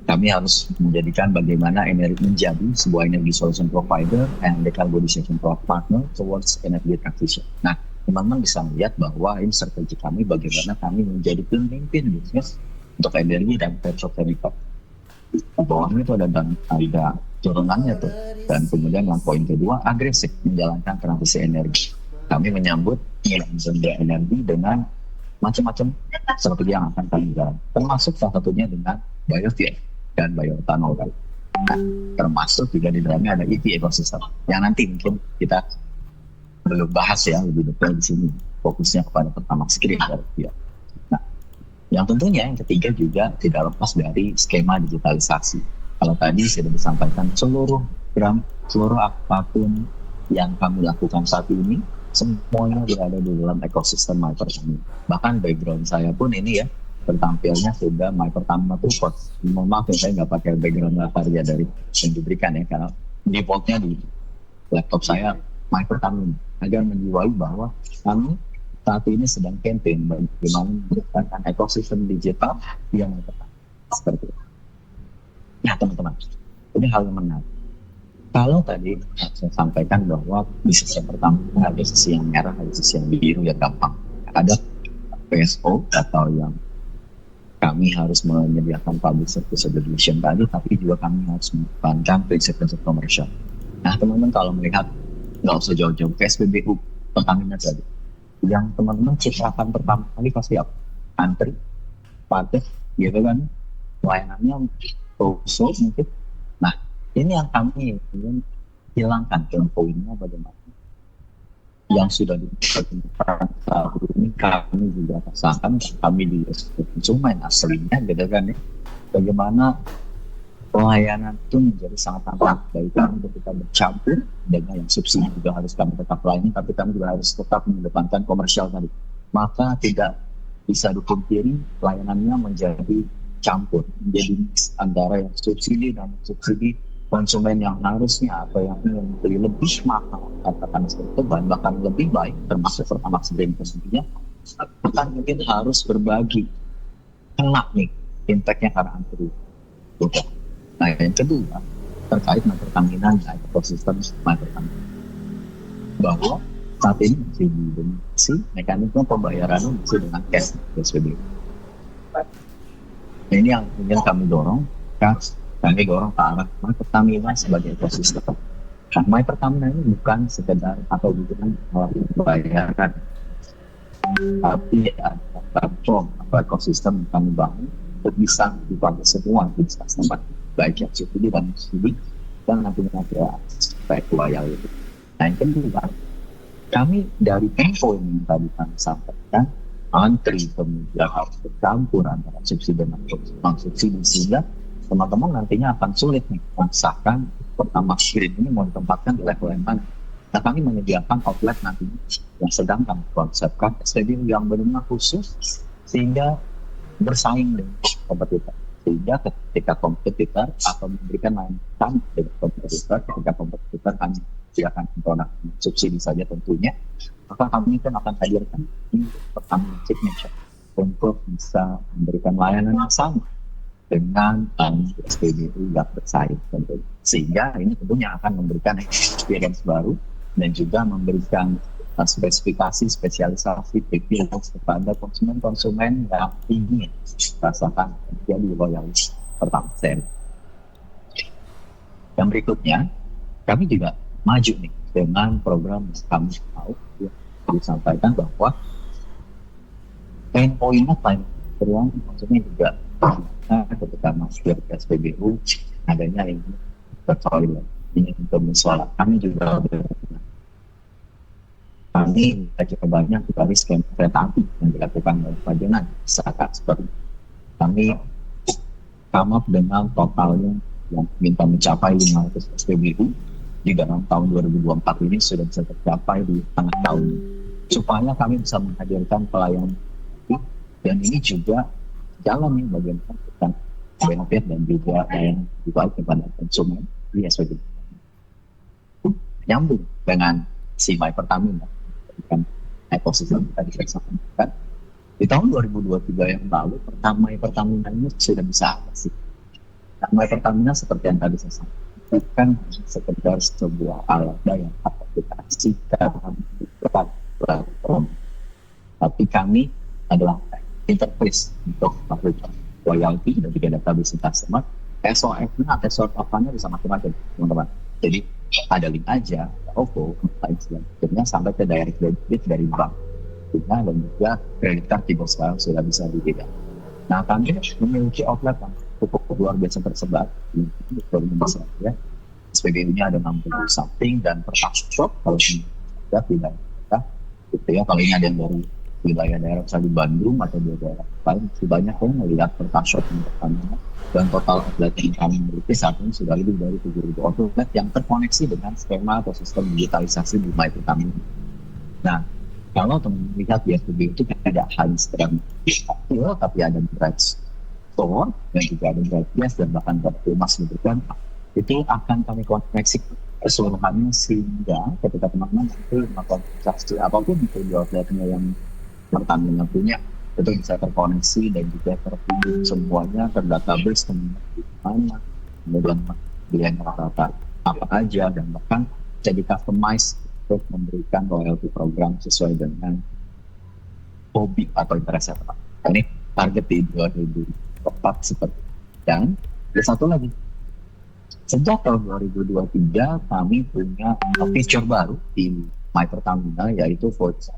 kami harus menjadikan bagaimana energi menjadi sebuah energy solution provider and decarbonization partner towards energy transition. Nah, teman-teman bisa melihat bahwa ini strategi kami bagaimana kami menjadi pemimpin bisnis untuk energi dan petrochemical. Di bawahnya itu ada turunannya tuh. Dan kemudian yang poin kedua, agresif menjalankan transisi energi. Kami menyambut sumber energi dengan macam-macam strategi yang akan kami jalankan, termasuk salah satunya dengan biofuel dan bioethanol. Nah, termasuk juga di dalamnya ada EV ecosystem yang nanti mungkin kita belum bahas ya lebih detail di sini. Fokusnya kepada Pertamax Green ya. Nah, yang tentunya yang ketiga juga tidak lepas dari skema digitalisasi. Kalau tadi sudah disampaikan seluruh apapun yang kami lakukan saat ini semuanya berada di dalam ekosistem My Pertamina. Bahkan background saya pun ini ya, bertampilnya sudah My Pertamina Support. Mohon maaf ya, saya nggak pakai background karya dari yang diberikan ya, karena defaultnya di laptop saya My Pertamina, agar menjiwai bahwa kami saat ini sedang campaign bagaimana menciptakan ekosistem digital yang My Pertamina seperti itu. Nah teman-teman, ini hal yang menarik. Kalau tadi saya sampaikan bahwa bisnis yang pertama ada sisi yang merah, ada sisi yang biru yang gampang. Ada PSO atau yang kami harus menyediakan public service obligation tadi, tapi juga kami harus mengedepankan prinsip-prinsip komersial. Nah teman-teman kalau melihat, nggak usah jauh-jauh ke SPBU Pertamina tadi, yang teman-teman citrakan pertama kali pasti apa? Antri, padat, gitu kan? Layanannya so mungkin. Nah ini yang kami ingin hilangkan dalam poinnya bagaimana yang sudah diperhatikan saat ini kami juga rasakan, kami di konsumen aslinya gitu kan ya, bagaimana pelayanan itu menjadi sangat amat baik kami ketika bercampur dengan yang subsidi juga harus kami tetap layani, tapi kami juga harus tetap mengedepankan komersial tadi, maka tidak bisa dipungkiri layanannya menjadi campur, menjadi mix antara yang subsidi dan subsidi. Konsumen yang harusnya atau yang membeli lebih mahal, katakan seperti itu, bahan bakar lebih baik, termasuk Pertamax Green pastinya, akan mungkin harus berbagi kena nih impact-nya karena antri. Nah yang kedua terkait dengan Pertamina dan ekosistem Pertamina, bahwa saat ini masih didominasi mekanisme pembayarannya masih dengan cash PSBB. Nah, ini yang ingin kami dorong, kami dorong ke arah My Pertamina sebagai ekosistem. Nah, My Pertamina ini bukan sekedar atau bukan alat pembayaran, tapi ada platform atau ekosistem yang kami bangun untuk bisa dipakai semua jenis customer, baik yang subsidi dan subsidi, dan nantinya ada aspek loyalty. Nah, yang kedua, kami dari tempo yang tadi kami sampaikan, antri, kemudian harus bercampur antara subsidi dan non subsidi, sehingga teman-teman nantinya akan sulit nih memisahkan pertama green ini mau ditempatkan di level yang mana. Nah, kami menyediakan outlet nantinya yang sedang kami konsepkan SPBU yang benar-benar khusus sehingga bersaing dengan kompetitor. Sehingga ketika kompetitor atau memberikan layanan dengan kompetitor, ketika kompetitor hanya silakan produk subsidi saja tentunya, maka kami kan akan hadirkan di Pertamina Signature untuk bisa memberikan layanan yang sama dengan SPBU yang bersaing tentunya. Sehingga ini tentunya akan memberikan experience baru dan juga memberikan spesifikasi spesialisasi privilege kepada konsumen-konsumen yang ingin merasakan jadi loyalis Pertamina. Yang berikutnya, kami juga maju nih dengan program yang kami tahu disampaikan bahwa pain point-nya peruang konsumen juga ketika masuk ke SPBU adanya ini bertoilet ini untuk mensolat. Kami juga kami cukup banyak dari skema kereta api yang dilakukan oleh Pajangan saat seperti kami come up dengan totalnya yang minta mencapai 500 SPBU di dalam tahun 2024 ini sudah bisa tercapai di tengah tahun supaya kami bisa menghadirkan pelayanan dan ini juga jalan nih bagaimana kita benefit dan juga layanan lebih baik kepada konsumen di SPBU. Nyambung dengan si My Pertamina kan ekosistem tadi saya sampaikan di tahun 2023 yang lalu Pertamina ini sudah bisa apa sih? My Pertamina seperti yang tadi saya sampaikan bukan sekedar sebuah alat daya aplikasi platform, tapi kami adalah interface untuk melakukan loyalty dan juga database customer. SOF-nya atau sort of-nya bisa macam-macam teman-teman. Jadi ada link aja, OVO, selanjutnya sampai ke direct debit dari bank, dan juga kredit card juga sekarang sudah bisa dibeda. Nah, kami memiliki outlet yang cukup luar biasa tersebar di Indonesia ya. SPBU-nya ada 60 something dan per shop kalau ini tidak gitu ya. Kalau ini ada yang dari wilayah daerah misalnya di Bandung atau di daerah lain masih banyak yang melihat per shop yang pertama. Dan total outlet yang kami miliki saat ini sudah lebih dari 7.000 outlet yang terkoneksi dengan skema atau sistem digitalisasi di My Pertamina. Nah, kalau teman-teman lihat di SPBU itu tidak hanya sekedar kecil, tapi ada bright store dan juga ada bright gas dan bahkan bright mas gitu, itu akan kami koneksi keseluruhannya sehingga ketika teman-teman nanti melakukan transaksi apapun itu di outletnya yang Pertamina punya itu bisa terkoneksi dan juga terpilih semuanya terdatabase di mana kemudian pilihan rata-rata apa aja dan bahkan jadi customize untuk memberikan loyalty program sesuai dengan hobi atau interest apa. Ini target di 2024 seperti itu. Dan ada satu lagi, sejak tahun 2023 kami punya feature baru di My Pertamina yaitu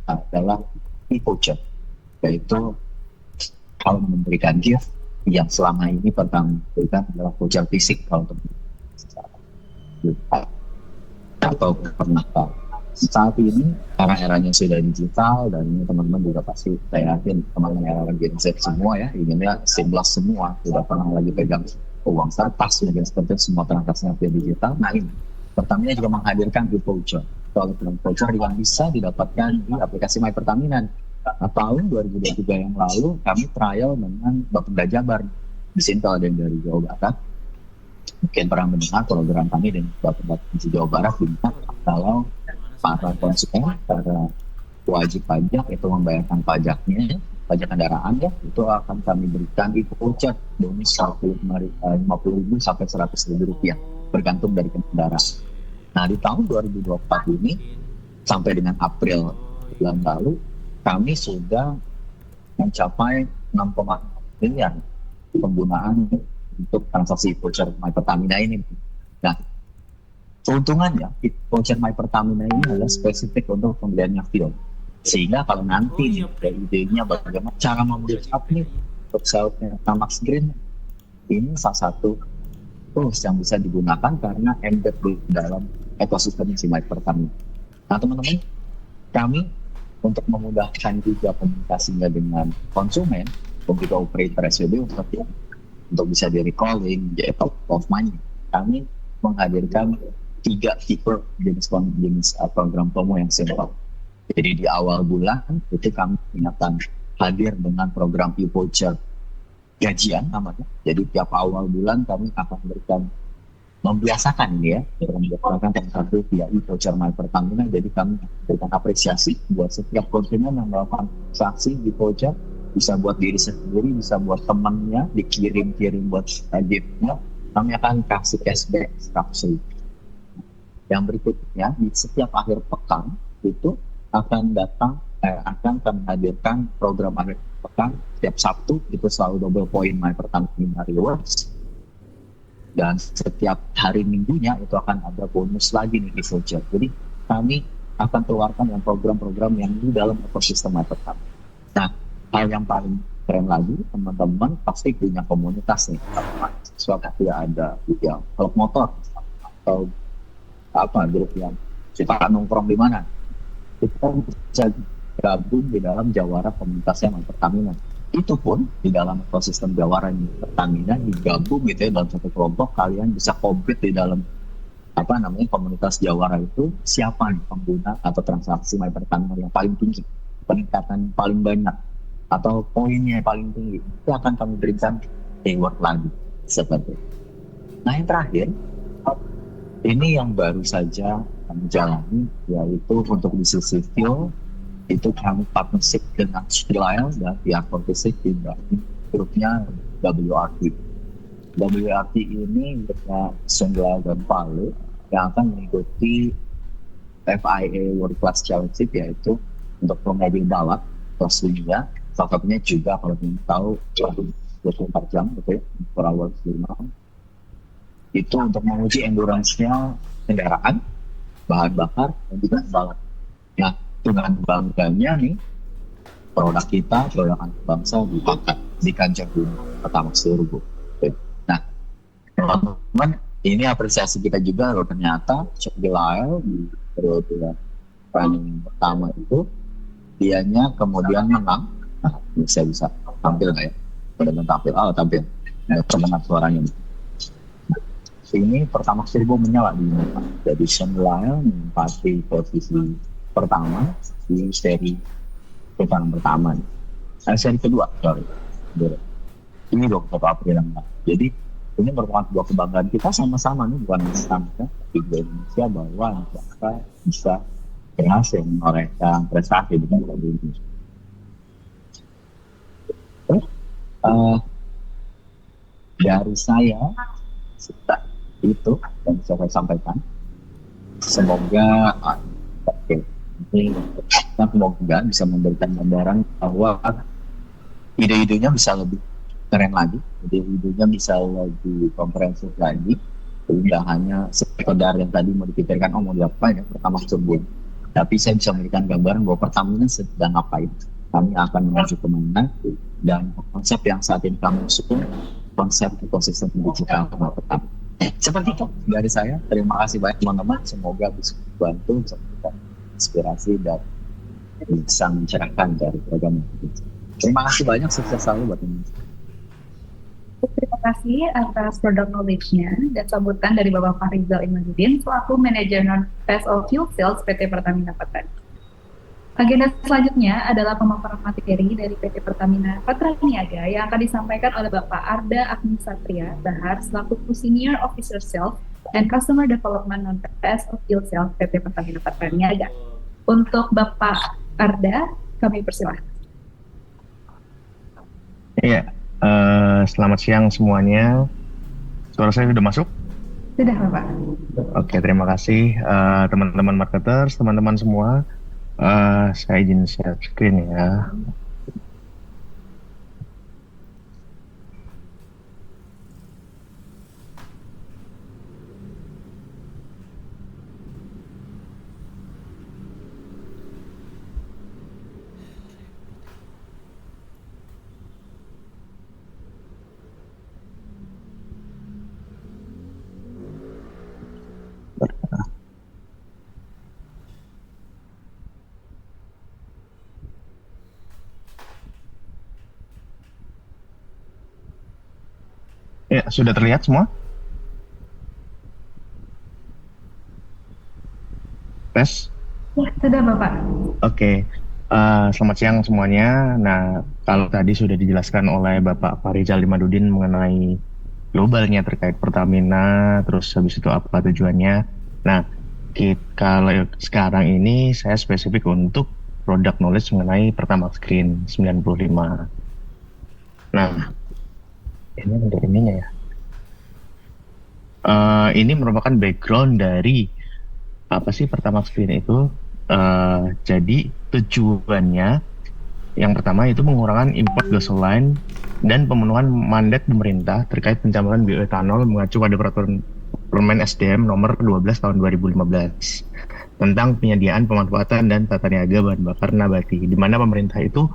adalah e-voucher, yaitu kalau memberikan gift yang selama ini Pertamina berikan adalah voucher fisik kalau untuk atau pernah tahu. Saat ini karena eranya sudah digital dan ini teman-teman juga pasti saya yakin teman-teman era Gen Z semua ya inginnya seamless semua, tidak pernah lagi pegang uang kertas dan seperti semua transaksinya via digital. Nah ini Pertamina juga menghadirkan e-voucher. Kalau voucher yang bisa didapatkan di aplikasi My Pertamina. Nah, tahun 2023 yang lalu kami trial dengan Bapeda Jabar. Di sini kalau ada yang dari Jawa Barat mungkin pernah mendengar program kami dengan Bapeda Jawa Barat kalau para konsumen, para wajib pajak itu membayarkan pajaknya, pajak kendaraan ya, itu akan kami berikan e-voucher bonus 50.000 sampai 100.000 rupiah bergantung dari kendaraan. Nah di tahun 2024 ini sampai dengan April bulan lalu kami sudah mencapai 6,4 miliar penggunaan untuk transaksi voucher My Pertamina ini. Nah keuntungannya, voucher My Pertamina ini adalah spesifik untuk pembeliannya fuel. Sehingga kalau nanti idenya bagaimana cara membeli nih untuk selnya Tamax Green, ini salah satu tools yang bisa digunakan karena embed di dalam ekosistem si My Pertamina. Nah teman-teman, kami untuk memudahkan juga komunikasinya dengan konsumen dan juga operator SPB untuk bisa di recalling, jadi top of mind, kami menghadirkan 3 tipe jenis program promo yang simple. Jadi di awal bulan itu kami akan hadir dengan program e-voucher gajian namanya. Jadi tiap awal bulan kami akan berikan, membiasakan ini ya, membiasakan transaksi via e-voucher My Pertamina. Jadi kami berikan apresiasi buat setiap konsumen yang melakukan transaksi e-voucher, bisa buat diri sendiri, bisa buat temannya, dikirim-kirim buat giftnya. Kami akan kasih cashback 100.000. Yang berikutnya di setiap akhir pekan itu akan kami hadirkan program akhir pekan setiap Sabtu, itu selalu double point My Pertamina Rewards, dan setiap hari Minggunya itu akan ada bonus lagi nih di voucher. Jadi kami akan keluarkan yang program-program yang di dalam ekosistem My Pertamina. Nah, hal yang paling keren lagi, teman-teman pasti punya komunitas nih. Seperti ada yang klub motor atau grup yang suka nongkrong di mana, kita bisa gabung di dalam jawara komunitasnya My Pertamina. Itu pun di dalam ekosistem jawara Pertamina digabung gitu ya dalam satu kelompok, kalian bisa kompet di dalam komunitas jawara itu, siapa nih pengguna atau transaksi My Pertamina yang paling tinggi, peningkatan paling banyak, atau poinnya yang paling tinggi, itu akan kami berikan reward lagi seperti itu. Nah, yang terakhir ini yang baru saja kami jalani, yaitu untuk di sisi fuel itu kami partnership dengan Shell dan pihak logistik di grupnya WRT. WRT ini dengan Sungai dan Palu yang akan mengikuti FIA World Class Championship, yaitu untuk mobil balap kelas dunia. Salah satunya juga kalau ingin tahu 24 jam gitu ya, per hour 5. Itu untuk menguji endurance-nya kendaraan, bahan bakar, dan juga balap. Nah, dengan bangganya nih, produk kita, produk anak bangsa dipakai di kancah dunia pertama seluruh. Nah, teman-teman, ini apresiasi kita juga loh, ternyata Shell di periode running pertama itu, dianya kemudian menang. Nah, ini saya bisa tampil nggak ya? Tampil. Mendengar suaranya. Ini pertama turbo menyala di Indonesia. Jadi Shell menempati posisi pertama di seri putaran pertama. Seri kedua, sorry. Ini 21 April yang lalu. Jadi ini merupakan sebuah kebanggaan kita sama-sama nih, bukan sama tapi di Indonesia, bahwa kita bisa berhasil menorehkan prestasi di Indonesia. Dari saya itu yang bisa saya sampaikan. Semoga semoga bisa memberikan gambaran bahwa ide-idenya bisa lebih keren lagi, ide-idenya bisa lebih komprehensif lagi, tidak hanya sekedar yang tadi mau dipikirkan mau diapain ya pertama turbo, tapi saya bisa memberikan gambaran bahwa Pertamina sedang ngapain, kami akan menuju kemana, dan konsep yang saat ini kami usung, konsep ekosistem digital Pertamina. Seperti itu dari saya. Terima kasih banyak teman-teman. Semoga bisa membantu, bisa memberikan inspirasi dan bisa mencerahkan dari program ini. Terima kasih banyak. Sukses selalu buat teman-teman. Terima kasih atas product knowledge-nya dan sambutan dari Bapak Farizal Imanuddin selaku Manajer Non-Fast of Fuel Sales PT Pertamina Patra. Agenda selanjutnya adalah pemaparan materi dari PT Pertamina Patra Niaga yang akan disampaikan oleh Bapak Arda Agni Satria Bahar selaku Senior Officer Sales and Customer Development Non-Fast of Fuel Sales PT Pertamina Patra Niaga. Untuk Bapak Arda, kami persilahkan. Iya, selamat siang semuanya. Suara saya sudah masuk? Sudah, Bapak. Oke, terima kasih teman-teman marketers, teman-teman semua. Saya izin share screen ya. Ya, sudah terlihat semua? Tes? Ya, sudah Bapak. Oke. Selamat siang semuanya. Nah, kalau tadi sudah dijelaskan oleh Bapak Farizal Limadudin mengenai globalnya terkait Pertamina, terus habis itu apa tujuannya. Nah, kalau sekarang ini saya spesifik untuk product knowledge mengenai Pertamax Green 95. Nah, ini untuk ininya ya. Ini merupakan background dari apa sih Pertamax Green itu. Jadi tujuannya yang pertama itu mengurangi import gasoline dan pemenuhan mandat pemerintah terkait pencampuran bioetanol mengacu pada peraturan Permen SDM nomor 12 tahun 2015 tentang penyediaan, pemanfaatan dan tata niaga bahan bakar nabati, di mana pemerintah itu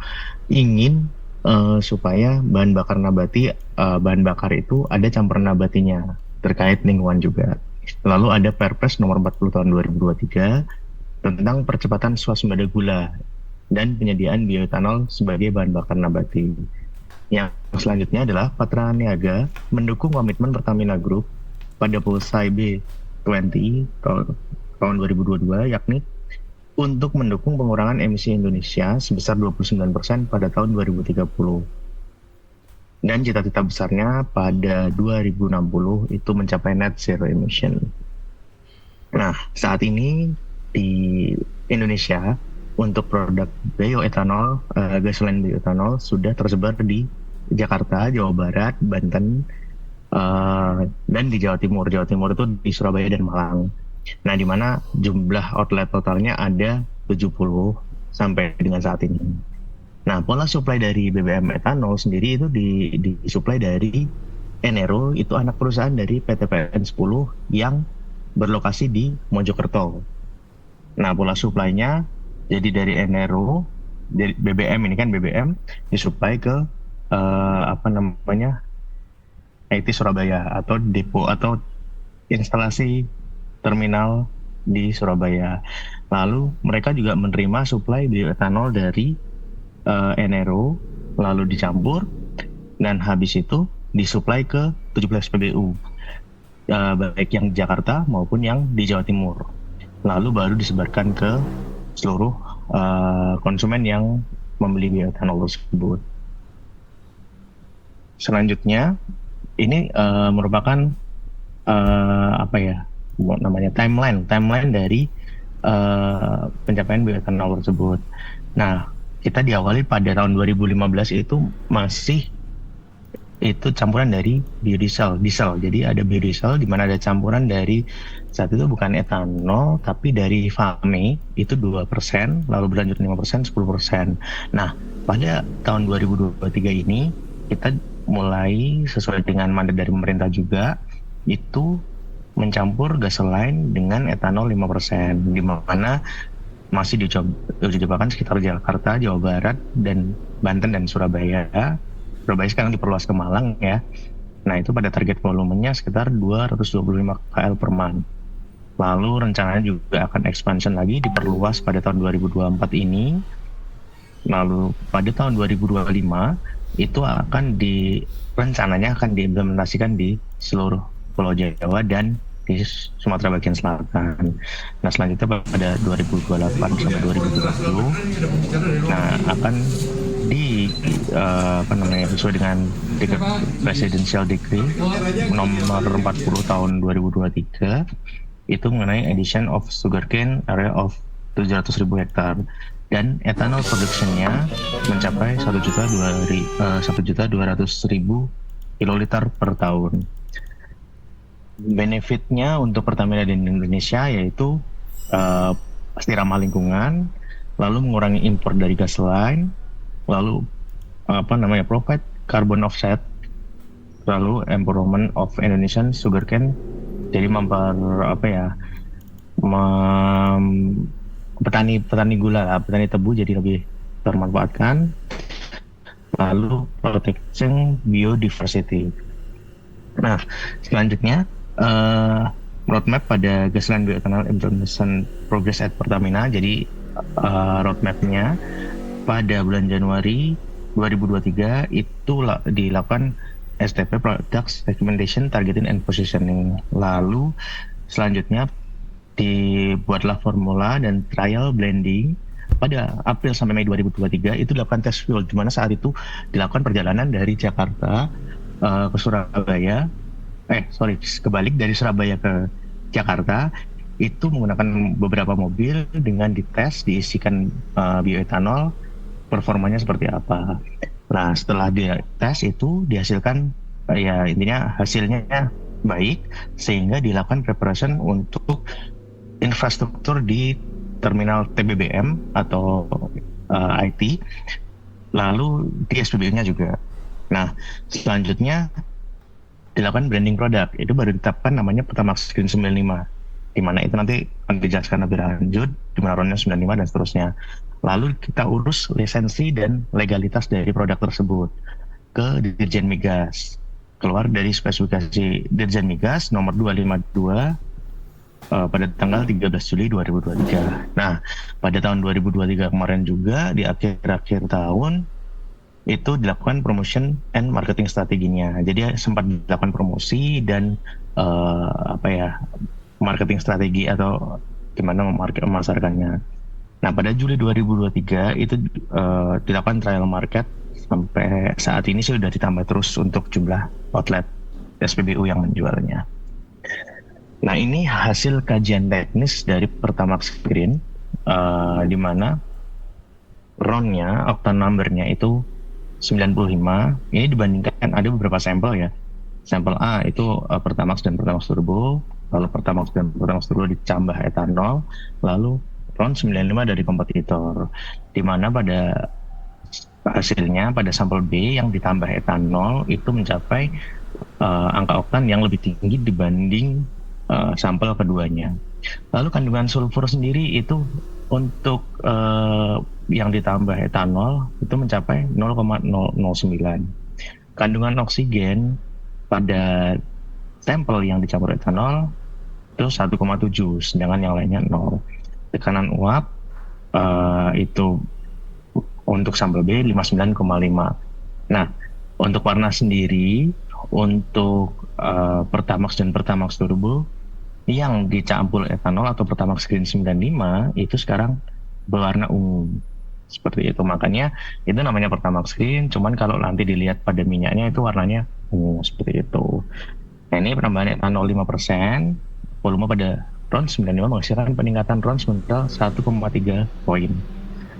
ingin supaya bahan bakar nabati, bahan bakar itu ada campuran nabatinya terkait lingkungan juga. Lalu ada Perpres nomor 40 tahun 2023 tentang percepatan swasembada gula dan penyediaan bioetanol sebagai bahan bakar nabati. Yang selanjutnya adalah Patra Niaga mendukung komitmen Pertamina Group pada Pulsai B20 tahun 2022, yakni untuk mendukung pengurangan emisi Indonesia sebesar 29% pada tahun 2030. Dan cita-cita besarnya pada 2060 itu mencapai net zero emission. Nah, saat ini di Indonesia untuk produk bioetanol, gasoline bioetanol sudah tersebar di Jakarta, Jawa Barat, Banten, dan di Jawa Timur. Jawa Timur itu di Surabaya dan Malang. Nah, di mana jumlah outlet totalnya ada 70 sampai dengan saat ini. Nah, pola supply dari BBM etanol sendiri itu disuplai dari Enero, itu anak perusahaan dari PT PN 10 yang berlokasi di Mojokerto. Nah, pola supply-nya jadi dari Enero, dari BBM ini kan BBM disuplai ke IT Surabaya atau depo atau instalasi terminal di Surabaya. Lalu mereka juga menerima suplai bioetanol dari Enero, lalu dicampur dan habis itu disuplai ke 17 PBU, baik yang di Jakarta maupun yang di Jawa Timur. Lalu baru disebarkan ke seluruh konsumen yang membeli bioetanol tersebut. Selanjutnya, ini merupakan timeline dari pencapaian bioetanol tersebut. Nah, kita diawali pada tahun 2015 itu masih itu campuran dari biodiesel, diesel. Jadi ada biodiesel di mana ada campuran dari saat itu bukan etanol tapi dari FAME itu 2%, lalu berlanjut 5%, 10%. Nah, pada tahun 2023 ini kita mulai sesuai dengan mandat dari pemerintah juga itu mencampur gasoline dengan etanol 5%, di mana masih dicobakan sekitar Jakarta, Jawa Barat, dan Banten dan Surabaya. Surabaya sekarang diperluas ke Malang ya. Nah, itu pada target volumenya sekitar 225 KL per month. Lalu rencananya juga akan expansion lagi, diperluas pada tahun 2024 ini. Lalu pada tahun 2025 itu rencananya akan diimplementasikan di seluruh Pulau Jawa dan di Sumatera bagian selatan. Nah, selanjutnya pada 2028 sampai 2030, nah akan sesuai dengan Presidential Decree nomor 40 tahun 2023 itu mengenai addition of sugarcane area of 700.000 hektar dan ethanol production-nya mencapai 1.200.000 kiloliter per tahun. Benefitnya untuk Pertamina di Indonesia yaitu pasti ramah lingkungan, lalu mengurangi impor dari gas lain, lalu provide carbon offset, lalu empowerment of Indonesian sugarcane, jadi petani gula lah, petani tebu jadi lebih termanfaatkan, lalu protection biodiversity. Nah, selanjutnya roadmap pada gasoline bioethanol implementation progress at Pertamina. Jadi roadmapnya pada bulan Januari 2023 itu dilakukan STP Product Segmentation, Targeting and Positioning. Lalu selanjutnya dibuatlah formula dan trial blending pada April sampai Mei 2023. Itu dilakukan test fuel, di mana saat itu dilakukan perjalanan dari Jakarta ke Surabaya, kebalik dari Surabaya ke Jakarta, itu menggunakan beberapa mobil dengan dites, diisikan bioetanol, performanya seperti apa. Nah, setelah dia tes itu dihasilkan ya intinya hasilnya baik, sehingga dilakukan preparation untuk infrastruktur di terminal TBBM atau IT, lalu di SPBU-nya juga. Nah, selanjutnya dilakukan branding produk, itu baru ditetapkan namanya Pertamax Green 95, di mana itu nanti akan dijelaskan lebih lanjut di mana RON-nya 95 dan seterusnya. Lalu kita urus lisensi dan legalitas dari produk tersebut ke Dirjen Migas, keluar dari spesifikasi Dirjen Migas nomor 252 pada tanggal 13 Juli 2023. Nah, pada tahun 2023 kemarin juga di akhir-akhir tahun itu dilakukan promotion and marketing strateginya. Jadi sempat dilakukan promosi dan marketing strategi atau gimana memasarkannya. Nah, pada Juli 2023 itu dilakukan trial market, sampai saat ini sudah ditambah terus untuk jumlah outlet SPBU yang menjualnya. Nah, ini hasil kajian teknis dari Pertamax Green, di mana RON-nya, octane number-nya itu 95. Ini dibandingkan ada beberapa sampel ya. Sampel A itu Pertamax dan Pertamax Turbo, lalu Pertamax dan Pertamax Turbo ditambah etanol, lalu RON 95 dari kompetitor. Di mana pada hasilnya pada sampel B yang ditambah etanol itu mencapai angka oktan yang lebih tinggi dibanding sampel keduanya. Lalu kandungan sulfur sendiri itu untuk yang ditambah etanol itu mencapai 0,009. Kandungan oksigen pada sampel yang dicampur etanol itu 1,7, sedangkan yang lainnya 0. Tekanan uap itu untuk sampel B 59,5. Nah, untuk warna sendiri untuk Pertamax dan Pertamax Turbo yang dicampur etanol atau Pertamax Green 95 itu sekarang berwarna ungu. Seperti itu, makanya itu namanya Pertamax Green, cuman kalau nanti dilihat pada minyaknya itu warnanya ungu seperti itu. Nah, ini penambahan etanol 5%, volume pada RON 95 menghasilkan peningkatan RON sekitar 1,3 poin.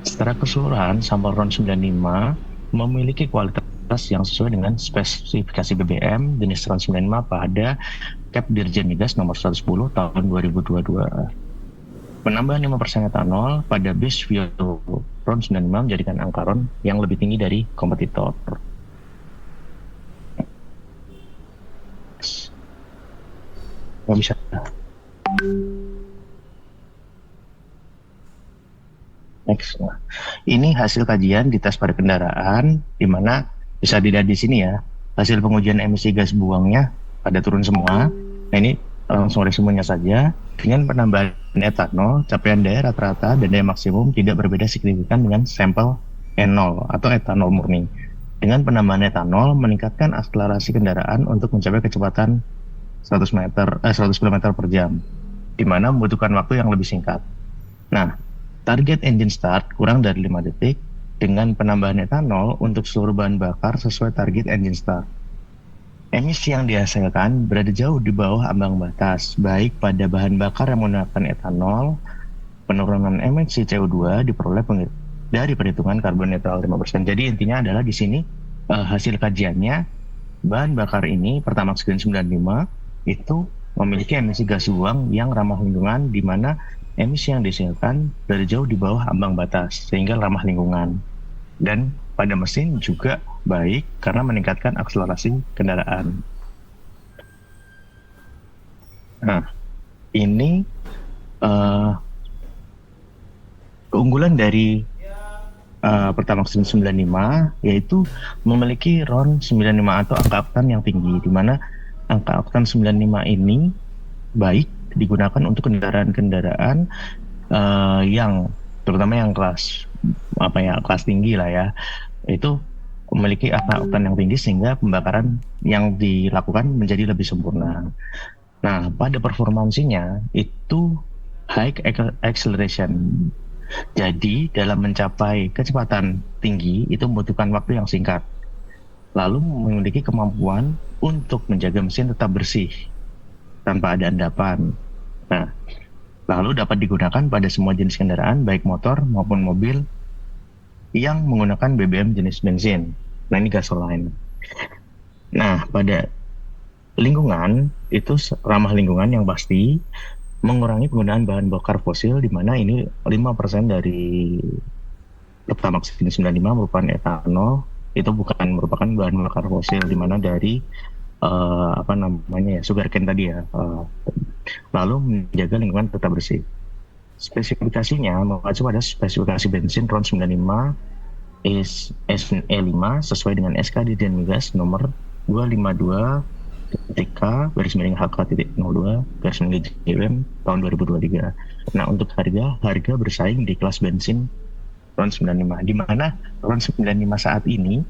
Secara keseluruhan, sampel RON 95 memiliki kualitas yang sesuai dengan spesifikasi BBM jenis RON 95 pada Cap Dirjen Migas nomor 110 tahun 2022. Penambahan 5% etanol pada base fuel RON 95 menjadikan angka RON yang lebih tinggi dari kompetitor. Nggak bisa. Next. Nah, ini hasil kajian di tes pada kendaraan, di mana bisa dilihat di sini ya, hasil pengujian emisi gas buangnya pada turun semua. Nah, ini langsung resumenya saja. Dengan penambahan etanol, capaian daya rata-rata dan daya maksimum tidak berbeda signifikan dengan sampel E0 atau etanol murni. Dengan penambahan etanol, meningkatkan akselerasi kendaraan untuk mencapai kecepatan 100 km per jam, di mana membutuhkan waktu yang lebih singkat. Nah, target engine start kurang dari 5 detik dengan penambahan etanol untuk seluruh bahan bakar sesuai target engine start. Emisi yang dihasilkan berada jauh di bawah ambang batas, baik pada bahan bakar yang menggunakan etanol. Penurunan emisi CO2 diperoleh dari perhitungan karbon netral 5%. Jadi intinya adalah di sini hasil kajiannya, bahan bakar ini Pertamax Green 95 itu memiliki emisi gas buang yang ramah lingkungan, di mana emisi yang dihasilkan dari jauh di bawah ambang batas sehingga ramah lingkungan, dan pada mesin juga baik karena meningkatkan akselerasi kendaraan. Nah, ini keunggulan dari Pertamax 95 yaitu memiliki RON 95 atau angka oktan yang tinggi, di mana angka oktan 95 ini baik digunakan untuk kendaraan-kendaraan yang terutama yang kelas kelas tinggi lah ya, itu memiliki oktan yang tinggi sehingga pembakaran yang dilakukan menjadi lebih sempurna. Nah, pada performansinya itu high acceleration. Jadi, dalam mencapai kecepatan tinggi itu membutuhkan waktu yang singkat. Lalu memiliki kemampuan untuk menjaga mesin tetap bersih tanpa ada endapan. Nah, lalu dapat digunakan pada semua jenis kendaraan baik motor maupun mobil yang menggunakan BBM jenis bensin. Nah, ini gasoline. Nah, pada lingkungan itu ramah lingkungan yang pasti mengurangi penggunaan bahan bakar fosil, di mana ini 5% dari Pertamax jenis 95 merupakan etanol. Itu bukan merupakan bahan bakar fosil, di mana dari sugarcane tadi ya. Lalu menjaga lingkungan tetap bersih. Spesifikasinya mengacu pada spesifikasi bensin RON 95 SE5 sesuai dengan SK Dirjen Migas nomor 252 HK-HK.02 JWM tahun 2023. Nah, untuk harga bersaing di kelas bensin RON 95, di mana RON 95 saat ini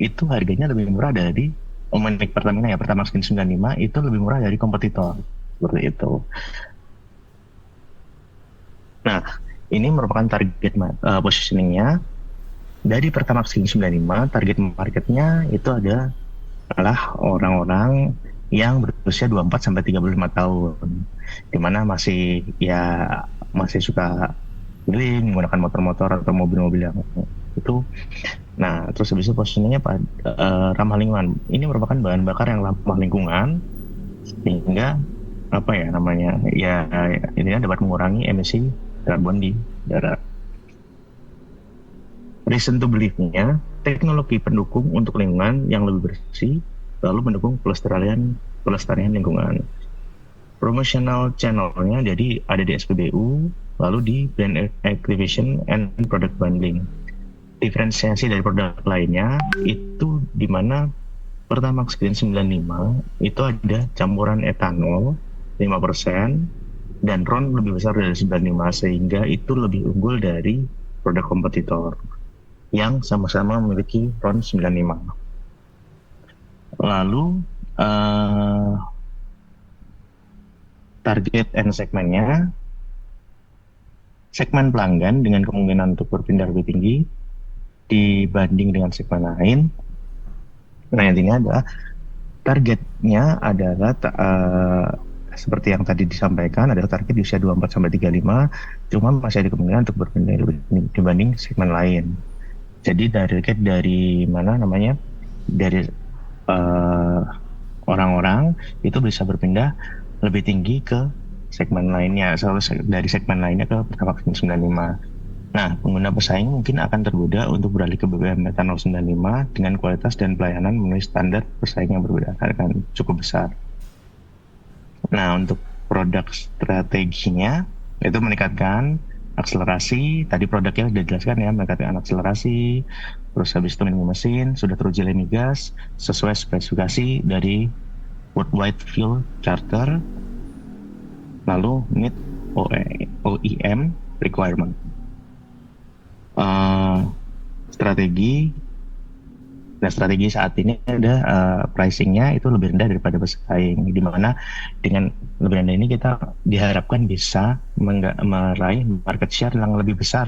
itu harganya lebih murah dari Pertamina ya, Pertamax 95 itu lebih murah dari kompetitor, seperti itu. Nah, ini merupakan target positioningnya dari Pertamax 95. Target marketnya itu adalah orang-orang yang berusia 24 sampai 35 tahun, di mana masih suka menggunakan motor-motor atau mobil-mobil yang itu. Nah, terus habis itu positioningnya ramah lingkungan. Ini merupakan bahan bakar yang ramah lingkungan, sehingga ini dapat mengurangi emisi karbon di darat. Reason to believe-nya, teknologi pendukung untuk lingkungan yang lebih bersih, lalu mendukung pelestarian lingkungan. Promotional channel-nya jadi ada di SPBU, lalu di brand activation and product bundling. Diferensiasi dari produk lainnya itu di mana Pertamax Green 95 itu ada campuran etanol 5% dan RON lebih besar dari 95, sehingga itu lebih unggul dari produk kompetitor yang sama-sama memiliki RON 95. Lalu target and segmennya, segmen pelanggan dengan kemungkinan untuk berpindah lebih tinggi dibanding dengan segmen lain. Nah, intinya adalah targetnya adalah seperti yang tadi disampaikan, adalah target di usia 24 sampai 35, cuma masih ada kemungkinan untuk berpindah lebih tinggi dibanding segmen lain. Jadi dari orang-orang itu bisa berpindah lebih tinggi ke segmen lainnya, dari segmen lainnya ke Pertamax 95. Nah, pengguna pesaing mungkin akan tergoda untuk beralih ke BBM etanol 95 dengan kualitas dan pelayanan memenuhi standar pesaing yang berbeda, akan cukup besar. Nah, untuk produk strateginya itu meningkatkan akselerasi. Tadi produknya sudah dijelaskan ya, meningkatkan akselerasi, terus habis itu minimum mesin, sudah teruji oleh migas sesuai spesifikasi dari Worldwide Fuel Charter, lalu meet OEM requirement. Strategi saat ini ada pricingnya itu lebih rendah daripada pesaing, di mana dengan lebih rendah ini kita diharapkan bisa meraih market share yang lebih besar,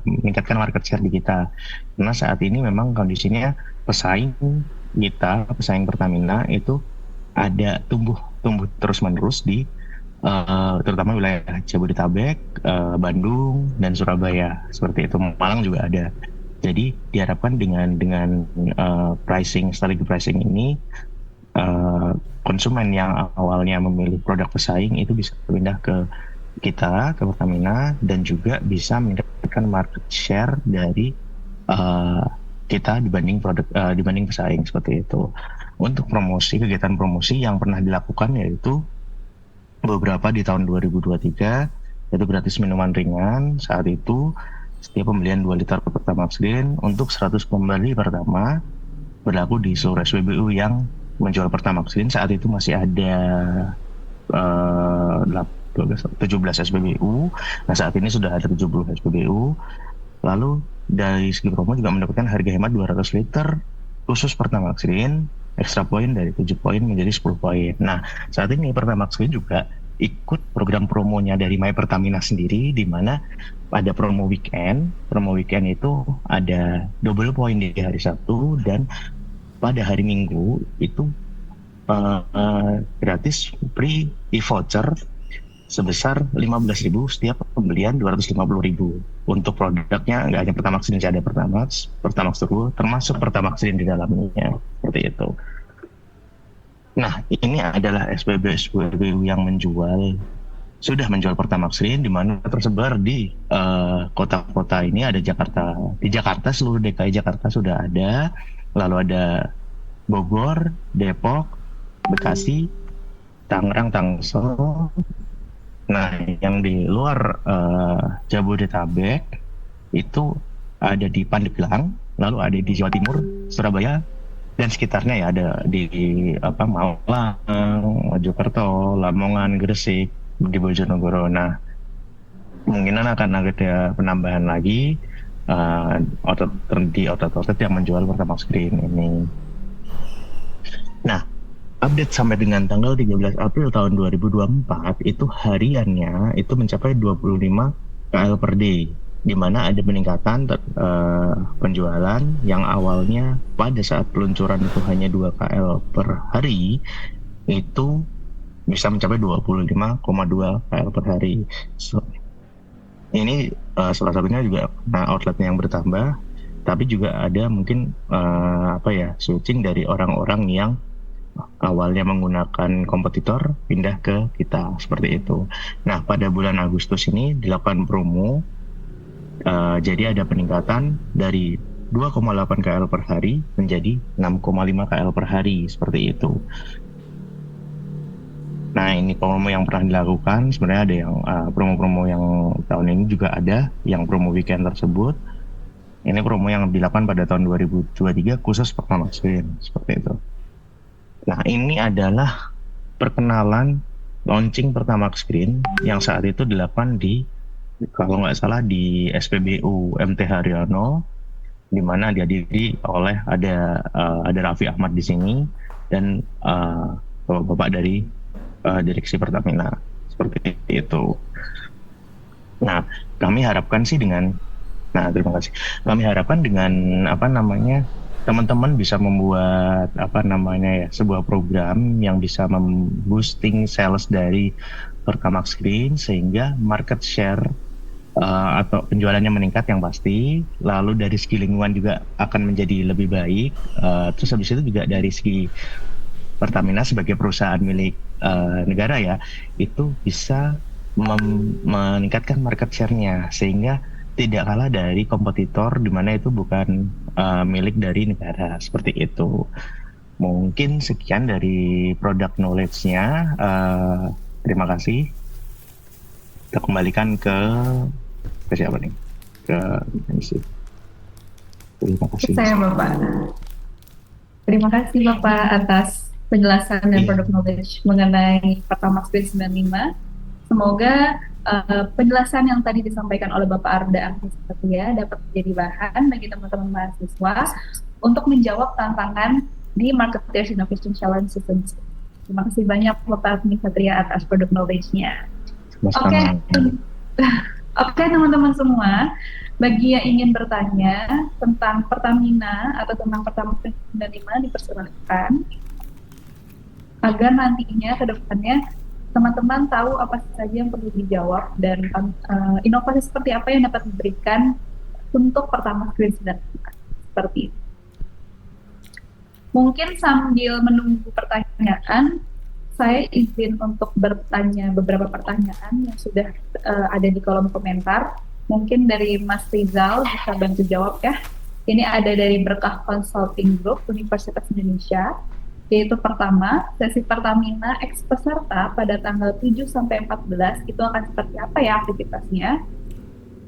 meningkatkan market share di kita. Karena saat ini memang kondisinya pesaing Pertamina itu ada tumbuh terus menerus di terutama wilayah Jabodetabek, Bandung dan Surabaya, seperti itu. Malang juga ada. Jadi diharapkan dengan strategi pricing ini, konsumen yang awalnya memilih produk pesaing itu bisa berpindah ke kita, ke Pertamina, dan juga bisa meningkatkan market share dari kita dibanding pesaing, seperti itu. Untuk kegiatan promosi yang pernah dilakukan yaitu beberapa di tahun 2023, yaitu gratis minuman ringan. Saat itu setiap pembelian 2 liter Pertamax Green untuk 100 pembeli pertama berlaku di seluruh SPBU yang menjual Pertamax Green. Saat itu masih ada 17 SPBU. Nah, saat ini sudah ada 70 SPBU. Lalu dari segi promo juga mendapatkan harga hemat 200 liter khusus Pertamax Green, extra poin dari 7 poin menjadi 10 poin. Nah, saat ini Pertamax Green juga ikut program promonya dari My Pertamina sendiri, di mana ada promo weekend. Promo weekend itu ada double poin di hari Sabtu, dan pada hari Minggu itu gratis free e-voucher sebesar 15.000 setiap pembelian 250.000. Untuk produknya nggak hanya Pertamax Green, ada Pertamax Turbo, termasuk Pertamax Green di dalamnya, seperti itu. Nah, ini adalah SPBU yang sudah menjual Pertamax Green, di mana tersebar di kota-kota ini. Ada Jakarta, di Jakarta, seluruh DKI Jakarta sudah ada, lalu ada Bogor, Depok, Bekasi, Tangerang, Tangsel. Nah, yang di luar Jabodetabek itu ada di Pandeglang, lalu ada di Jawa Timur, Surabaya, dan sekitarnya ya, ada di Malang, Mojokerto, Lamongan, Gresik, di Bojonegoro. Nah, kemungkinan akan ada penambahan lagi di outlet yang menjual Pertamax Green ini. Nah, update sampai dengan tanggal 13 April tahun 2024 itu hariannya itu mencapai 25 KL per day, di mana ada peningkatan penjualan yang awalnya pada saat peluncuran itu hanya 2 KL per hari, itu bisa mencapai 25,2 KL per hari. Ini salah satunya juga outletnya yang bertambah, tapi juga ada mungkin switching dari orang-orang yang awalnya menggunakan kompetitor pindah ke kita, seperti itu. Nah, pada bulan Agustus ini dilakukan promo, jadi ada peningkatan dari 2,8 KL per hari menjadi 6,5 KL per hari, seperti itu. Nah, ini promo yang pernah dilakukan. Sebenarnya ada yang promo-promo yang tahun ini juga ada, yang promo weekend tersebut. Ini promo yang dilakukan pada tahun 2023 khusus Pertamax Green, seperti itu. Nah, ini adalah perkenalan launching Pertamax Green yang saat itu dilakukan kalau nggak salah di SPBU MT Haryono, di mana dihadiri oleh ada Raffi Ahmad di sini dan bapak dari direksi Pertamina, seperti itu. Nah, kami harapkan dengan teman-teman bisa membuat sebuah program yang bisa memboosting sales dari Pertamax Green, sehingga market share atau penjualannya meningkat yang pasti. Lalu dari segi lingkungan juga akan menjadi lebih baik. Terus habis itu juga dari segi Pertamina sebagai perusahaan milik negara ya, itu bisa meningkatkan market share-nya, sehingga tidak kalah dari kompetitor di mana itu bukan milik dari negara, seperti itu. Mungkin sekian dari product knowledge-nya. Terima kasih. Kita kembalikan ke siapa nih? Ke Nancy. Terima kasih. Saya Bapak. Terima kasih Bapak atas penjelasan dan product knowledge mengenai Pertamax Green 95. Semoga penjelasan yang tadi disampaikan oleh Bapak Arda Angki Satria dapat menjadi bahan bagi teman-teman mahasiswa untuk menjawab tantangan di Marketeers Innovation Challenge Season 2. Terima kasih banyak Bapak Angki Satria atas product knowledge-nya. Oke, teman-teman semua, bagi yang ingin bertanya tentang Pertamina atau tentang Pertamax Green 95 dipersilakan, agar nantinya ke depannya teman-teman tahu apa saja yang perlu dijawab dan inovasi seperti apa yang dapat diberikan untuk Pertamax Green 95, seperti itu. Mungkin sambil menunggu pertanyaan, saya izin untuk bertanya beberapa pertanyaan yang sudah ada di kolom komentar. Mungkin dari Mas Rizal bisa bantu jawab ya. Ini ada dari Berkah Consulting Group Universitas Indonesia. Yaitu pertama, sesi Pertamina X peserta pada tanggal 7 sampai 14 itu akan seperti apa ya aktivitasnya?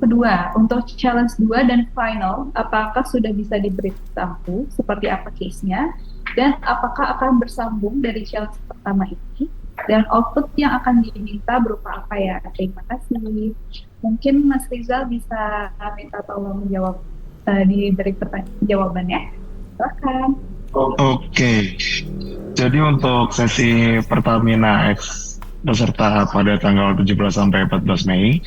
Kedua, untuk challenge 2 dan final, apakah sudah bisa diberitahu seperti apa case-nya? Dan apakah akan bersambung dari challenge pertama ini? Dan output yang akan diminta berupa apa ya? Terima kasih. Mungkin Mas Rizal bisa minta tolong menjawab, diberi jawabannya. Silakan. Oke, jadi untuk sesi Pertamina X peserta pada tanggal 17 sampai 14 Mei,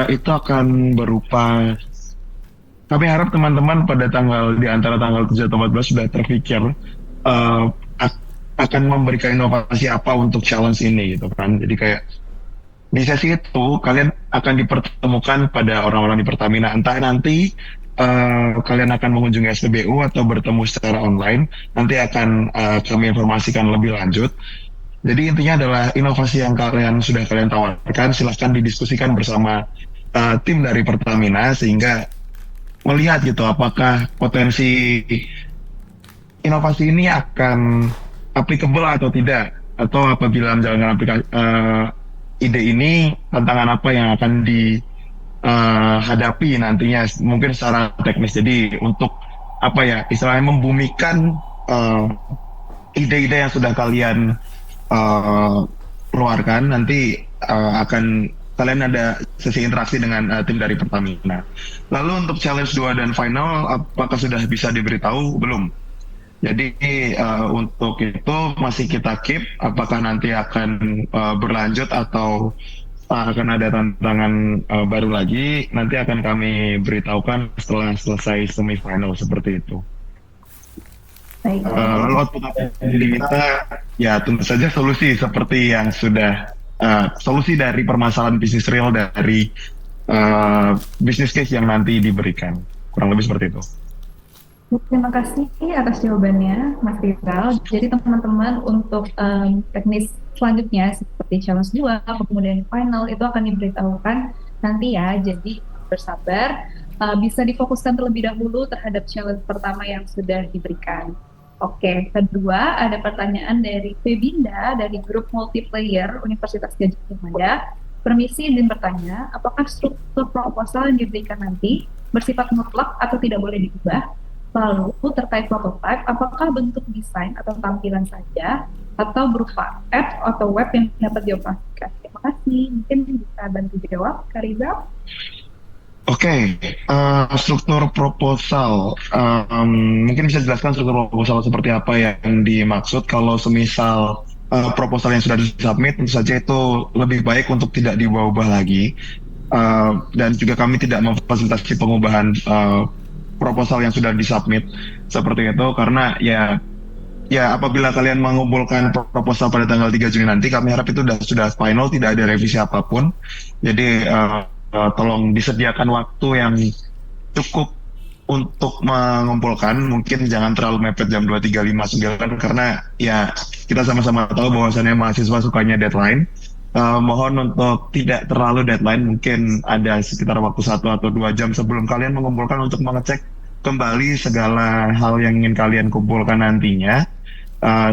itu akan berupa, kami harap teman-teman pada di antara tanggal 7 atau 14 sudah terpikir eh, akan memberikan inovasi apa untuk challenge ini gitu kan. Jadi kayak di sesi itu kalian akan dipertemukan pada orang-orang di Pertamina, entah nanti kalian akan mengunjungi SPBU atau bertemu secara online, nanti akan kami informasikan lebih lanjut. Jadi intinya adalah inovasi yang sudah kalian tawarkan silahkan didiskusikan bersama tim dari Pertamina sehingga melihat gitu apakah potensi inovasi ini akan applicable atau tidak, atau apabila menjalankan ide ini tantangan apa yang akan dihadapi nantinya mungkin secara teknis. Jadi untuk apa ya istilahnya membumikan ide-ide yang sudah kalian keluarkan, nanti akan kalian ada sesi interaksi dengan tim dari Pertamina. Lalu untuk challenge 2 dan final apakah sudah bisa diberitahu? Belum. Jadi untuk itu masih kita keep apakah nanti akan berlanjut atau akan ada tantangan baru lagi, nanti akan kami beritahukan setelah selesai semifinal seperti itu. Baik. Lalu output apa yang diminta, ya tentu saja solusi seperti yang sudah solusi dari permasalahan bisnis real dari bisnis case yang nanti diberikan, kurang lebih seperti itu. Terima kasih atas jawabannya, Mas Rizal. Jadi teman-teman untuk teknis selanjutnya seperti challenge 2, kemudian final itu akan diberitahukan nanti ya. Jadi bersabar, bisa difokuskan terlebih dahulu terhadap challenge pertama yang sudah diberikan. Oke, kedua ada pertanyaan dari Febinda dari grup multiplayer Universitas Gadjah Mada. Permisi izin bertanya, apakah struktur proposal yang diberikan nanti bersifat mutlak atau tidak boleh diubah? Lalu terkait prototype, apakah bentuk desain atau tampilan saja atau berupa app atau web yang dapat dioperasikan? Terima kasih. Mungkin bisa bantu jawab, Kak Rizal? Oke, struktur proposal, mungkin bisa jelaskan struktur proposal seperti apa yang dimaksud. Kalau semisal proposal yang sudah disubmit, tentu saja itu lebih baik untuk tidak diubah-ubah lagi, dan juga kami tidak memfasilitasi pengubahan proposal yang sudah disubmit seperti itu, karena ya apabila kalian mengumpulkan proposal pada tanggal 3 Juni nanti, kami harap itu sudah final, tidak ada revisi apapun. Jadi tolong disediakan waktu yang cukup untuk mengumpulkan, mungkin jangan terlalu mepet jam 2, 3, 5, 9, karena ya kita sama-sama tahu bahwasannya mahasiswa sukanya deadline. Mohon untuk tidak terlalu deadline, mungkin ada sekitar waktu 1 atau 2 jam sebelum kalian mengumpulkan untuk mengecek kembali segala hal yang ingin kalian kumpulkan nantinya,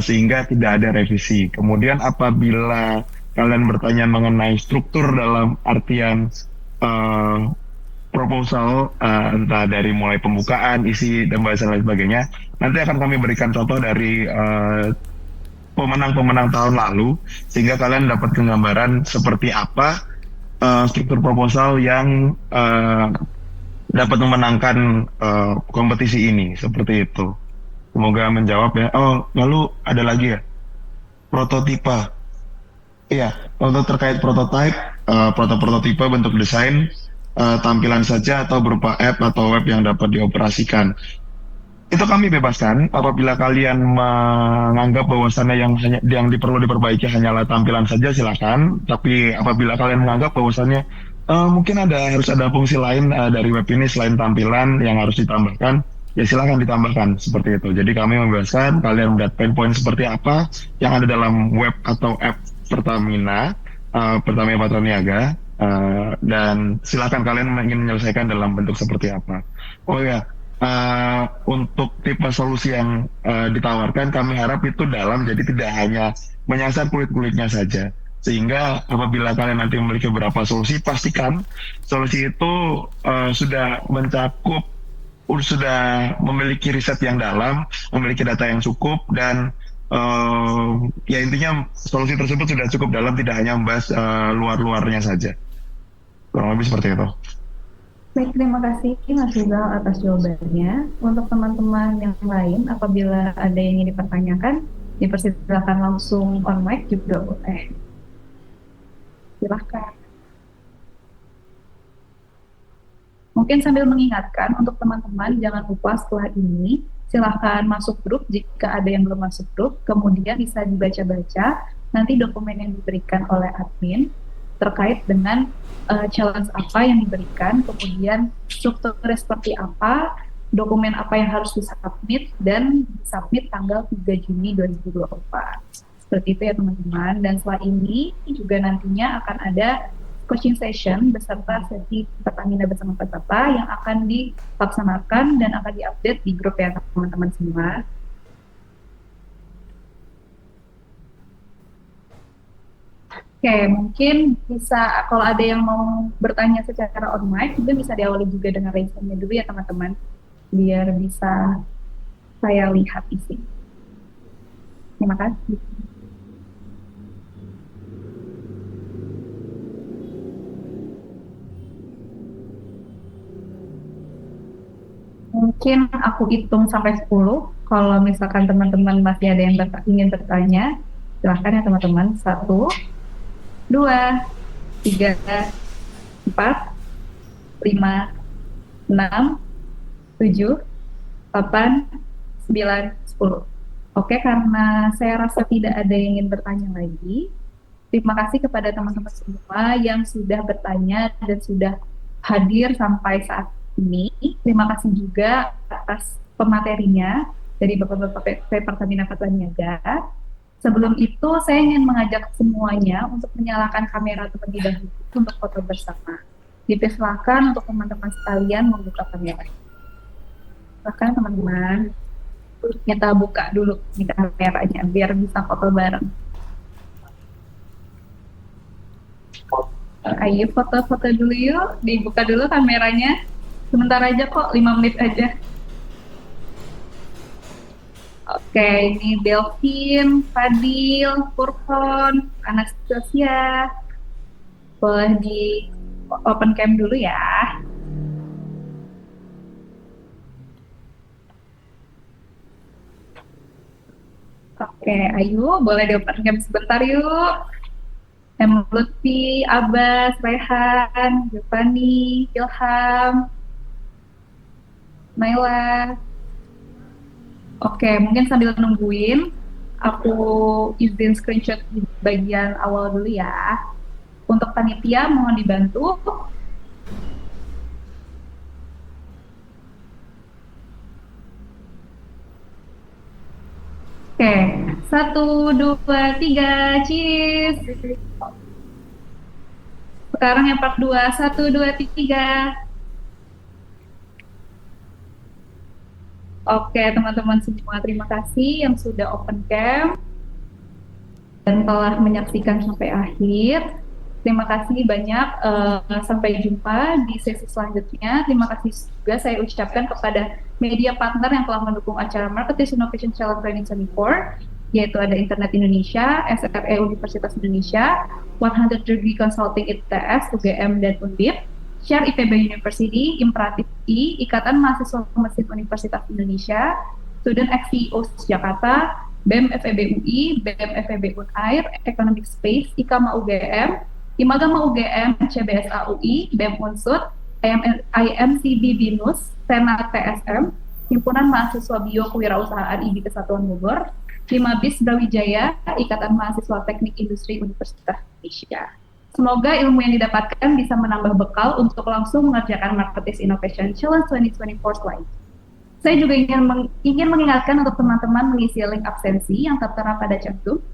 sehingga tidak ada revisi. Kemudian apabila kalian bertanya mengenai struktur dalam artian proposal, entah dari mulai pembukaan, isi, dan bahasa lain sebagainya, nanti akan kami berikan contoh dari pemenang-pemenang tahun lalu, sehingga kalian dapat gambaran seperti apa struktur proposal yang dapat memenangkan kompetisi ini, seperti itu. Semoga menjawab ya. Oh, lalu ada lagi ya, prototipe. Iya, untuk terkait prototype, prototipe bentuk desain, tampilan saja atau berupa app atau web yang dapat dioperasikan. Itu kami bebaskan. Apabila kalian menganggap bahwasannya yang perlu diperbaiki hanyalah tampilan saja, silakan. Tapi apabila kalian menganggap bahwasannya mungkin harus ada fungsi lain dari web ini selain tampilan yang harus ditambahkan, ya silakan ditambahkan seperti itu. Jadi kami membebaskan kalian melihat pain point seperti apa yang ada dalam web atau app Pertamina, Pertamina Patraniaga, dan silakan kalian ingin menyelesaikan dalam bentuk seperti apa. Oh ya, untuk tipe solusi yang ditawarkan, kami harap itu dalam, jadi tidak hanya menyasar kulit-kulitnya saja. Sehingga apabila kalian nanti memiliki beberapa solusi, pastikan solusi itu sudah mencakup, sudah memiliki riset yang dalam, memiliki data yang cukup, dan Ya intinya solusi tersebut sudah cukup dalam, tidak hanya membahas luar-luarnya saja. Kurang lebih seperti itu. Baik, terima kasih Mas Rizal atas jawabannya. Untuk teman-teman yang lain, apabila ada yang ingin dipertanyakan, dipersilakan langsung on mic juga boleh. Silahkan. Mungkin sambil mengingatkan untuk teman-teman, jangan lupa setelah ini, silahkan masuk grup jika ada yang belum masuk grup, kemudian bisa dibaca-baca nanti dokumen yang diberikan oleh admin terkait dengan challenge apa yang diberikan, kemudian strukturnya seperti apa, dokumen apa yang harus disubmit, dan disubmit tanggal 3 Juni 2024. Seperti itu ya teman-teman, dan setelah ini juga nantinya akan ada coaching session beserta sesi Pertamina bersama peserta yang akan dilaksanakan dan akan diupdate di grup ya teman-teman semua. Oke, mungkin bisa kalau ada yang mau bertanya secara on mic, juga bisa diawali juga dengan raise hand dulu ya teman-teman, biar bisa saya lihat isi. Terima kasih. Mungkin aku hitung sampai 10. Kalau misalkan teman-teman masih ada yang ingin bertanya, silahkan ya teman-teman. 1, 2, 3, 4, 5, 6, 7, 8, 9, 10. Oke, karena saya rasa tidak ada yang ingin bertanya lagi, terima kasih kepada teman-teman semua yang sudah bertanya dan sudah hadir sampai saat ini. Terima kasih juga atas pematerinya dari Bapak-Bapak PP Pertamina Niaga. Sebelum itu, saya ingin mengajak semuanya untuk menyalakan kamera terlebih dahulu untuk foto bersama. Dipersilakan untuk teman-teman sekalian membuka kamera. Silakan teman-teman, kita buka dulu di kameranya biar bisa foto bareng. Ayo foto-foto dulu yuk, dibuka dulu kameranya. Sebentar aja kok, 5 menit aja. Oke, ini Delvin, Fadil, Furkon, Anastasia. Boleh di open cam dulu ya. Oke, ayo boleh di open cam sebentar yuk. Lutfi, Abbas, Rehan, Giovanni, Ilham, Naila. Oke, mungkin sambil nungguin, aku izin screenshot di bagian awal dulu ya. Untuk panitia mohon dibantu. Oke, 1, 2, 3, cheese. Sekarang yang part 2, 1, 2, 3. Oke, teman-teman semua, terima kasih yang sudah open cam dan telah menyaksikan sampai akhir. Terima kasih banyak. Sampai jumpa di sesi selanjutnya. Terima kasih juga saya ucapkan kepada media partner yang telah mendukung acara Marketing Innovation Challenge 2024, yaitu ada Internet Indonesia, SRE Universitas Indonesia, 100 Degree Consulting ITS, UGM dan Undip, Share IPB University, Imperatif Ikatan Mahasiswa Mesin Universitas Indonesia, Student XCO Jakarta, BEM FEB UI, BEM FEB Unair, Economic Space, IKAMA UGM, Imagama UGM, CBSA UI, BEM Unsur, IMCB BINUS, Senat TSM, Himpunan Mahasiswa Bio Kewirausahaan IB Kesatuan Bogor, 5 BIS Brawijaya, Ikatan Mahasiswa Teknik Industri Universitas Indonesia. Semoga ilmu yang didapatkan bisa menambah bekal untuk langsung mengerjakan Marketing Innovation Challenge 2024 selanjutnya. Saya juga ingin mengingatkan untuk teman-teman mengisi link absensi yang tertera pada chat Zoom.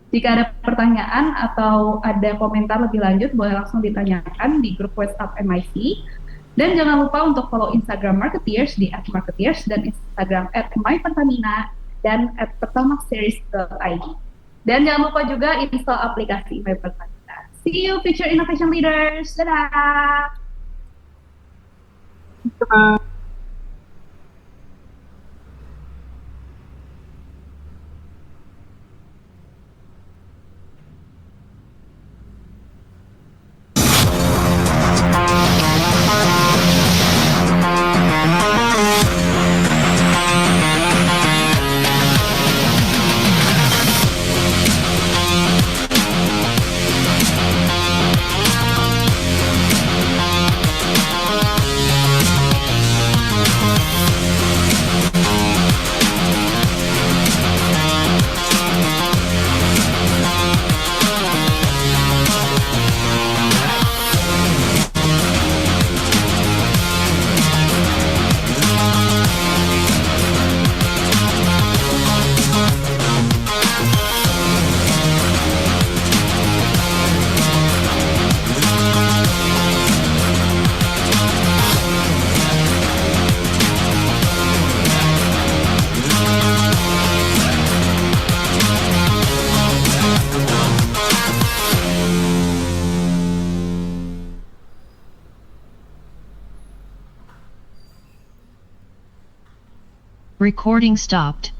Jika ada pertanyaan atau ada komentar lebih lanjut, boleh langsung ditanyakan di grup WhatsApp MIC. Dan jangan lupa untuk follow Instagram Marketeers di @marketeers dan Instagram @mypertamina dan @pertamaxseries.id. Dan jangan lupa juga install aplikasi MyPertamina. See you future innovation leaders. Dadah. Recording stopped.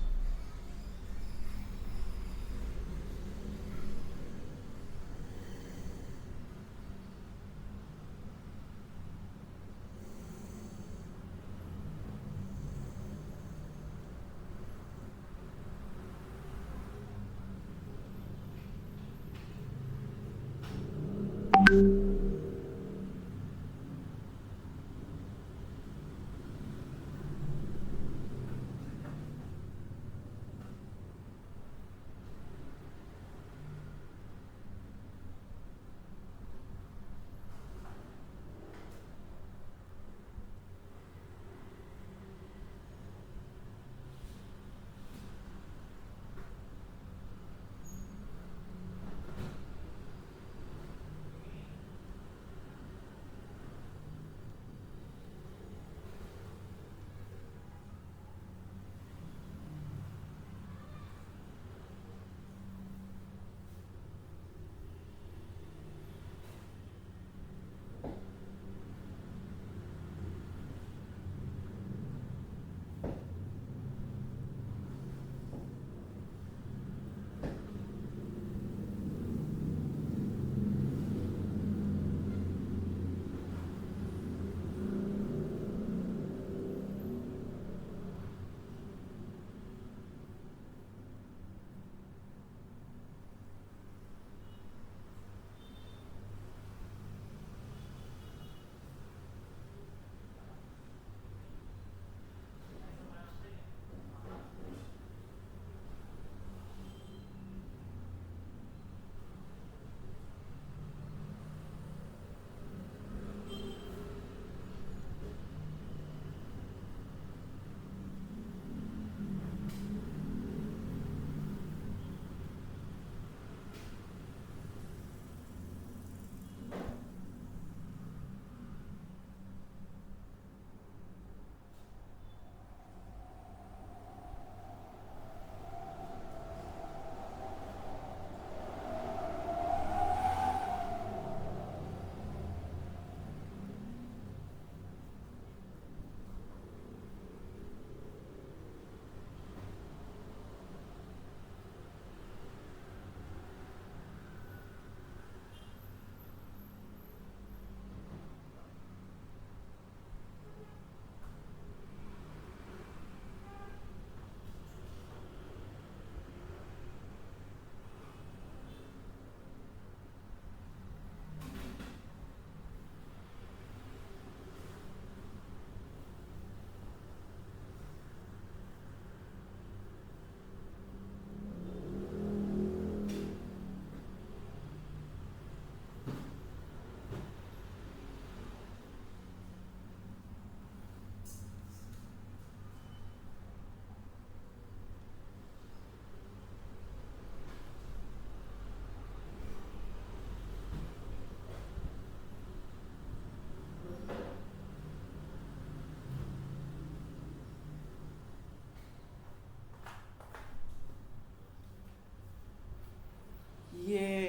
Yeah.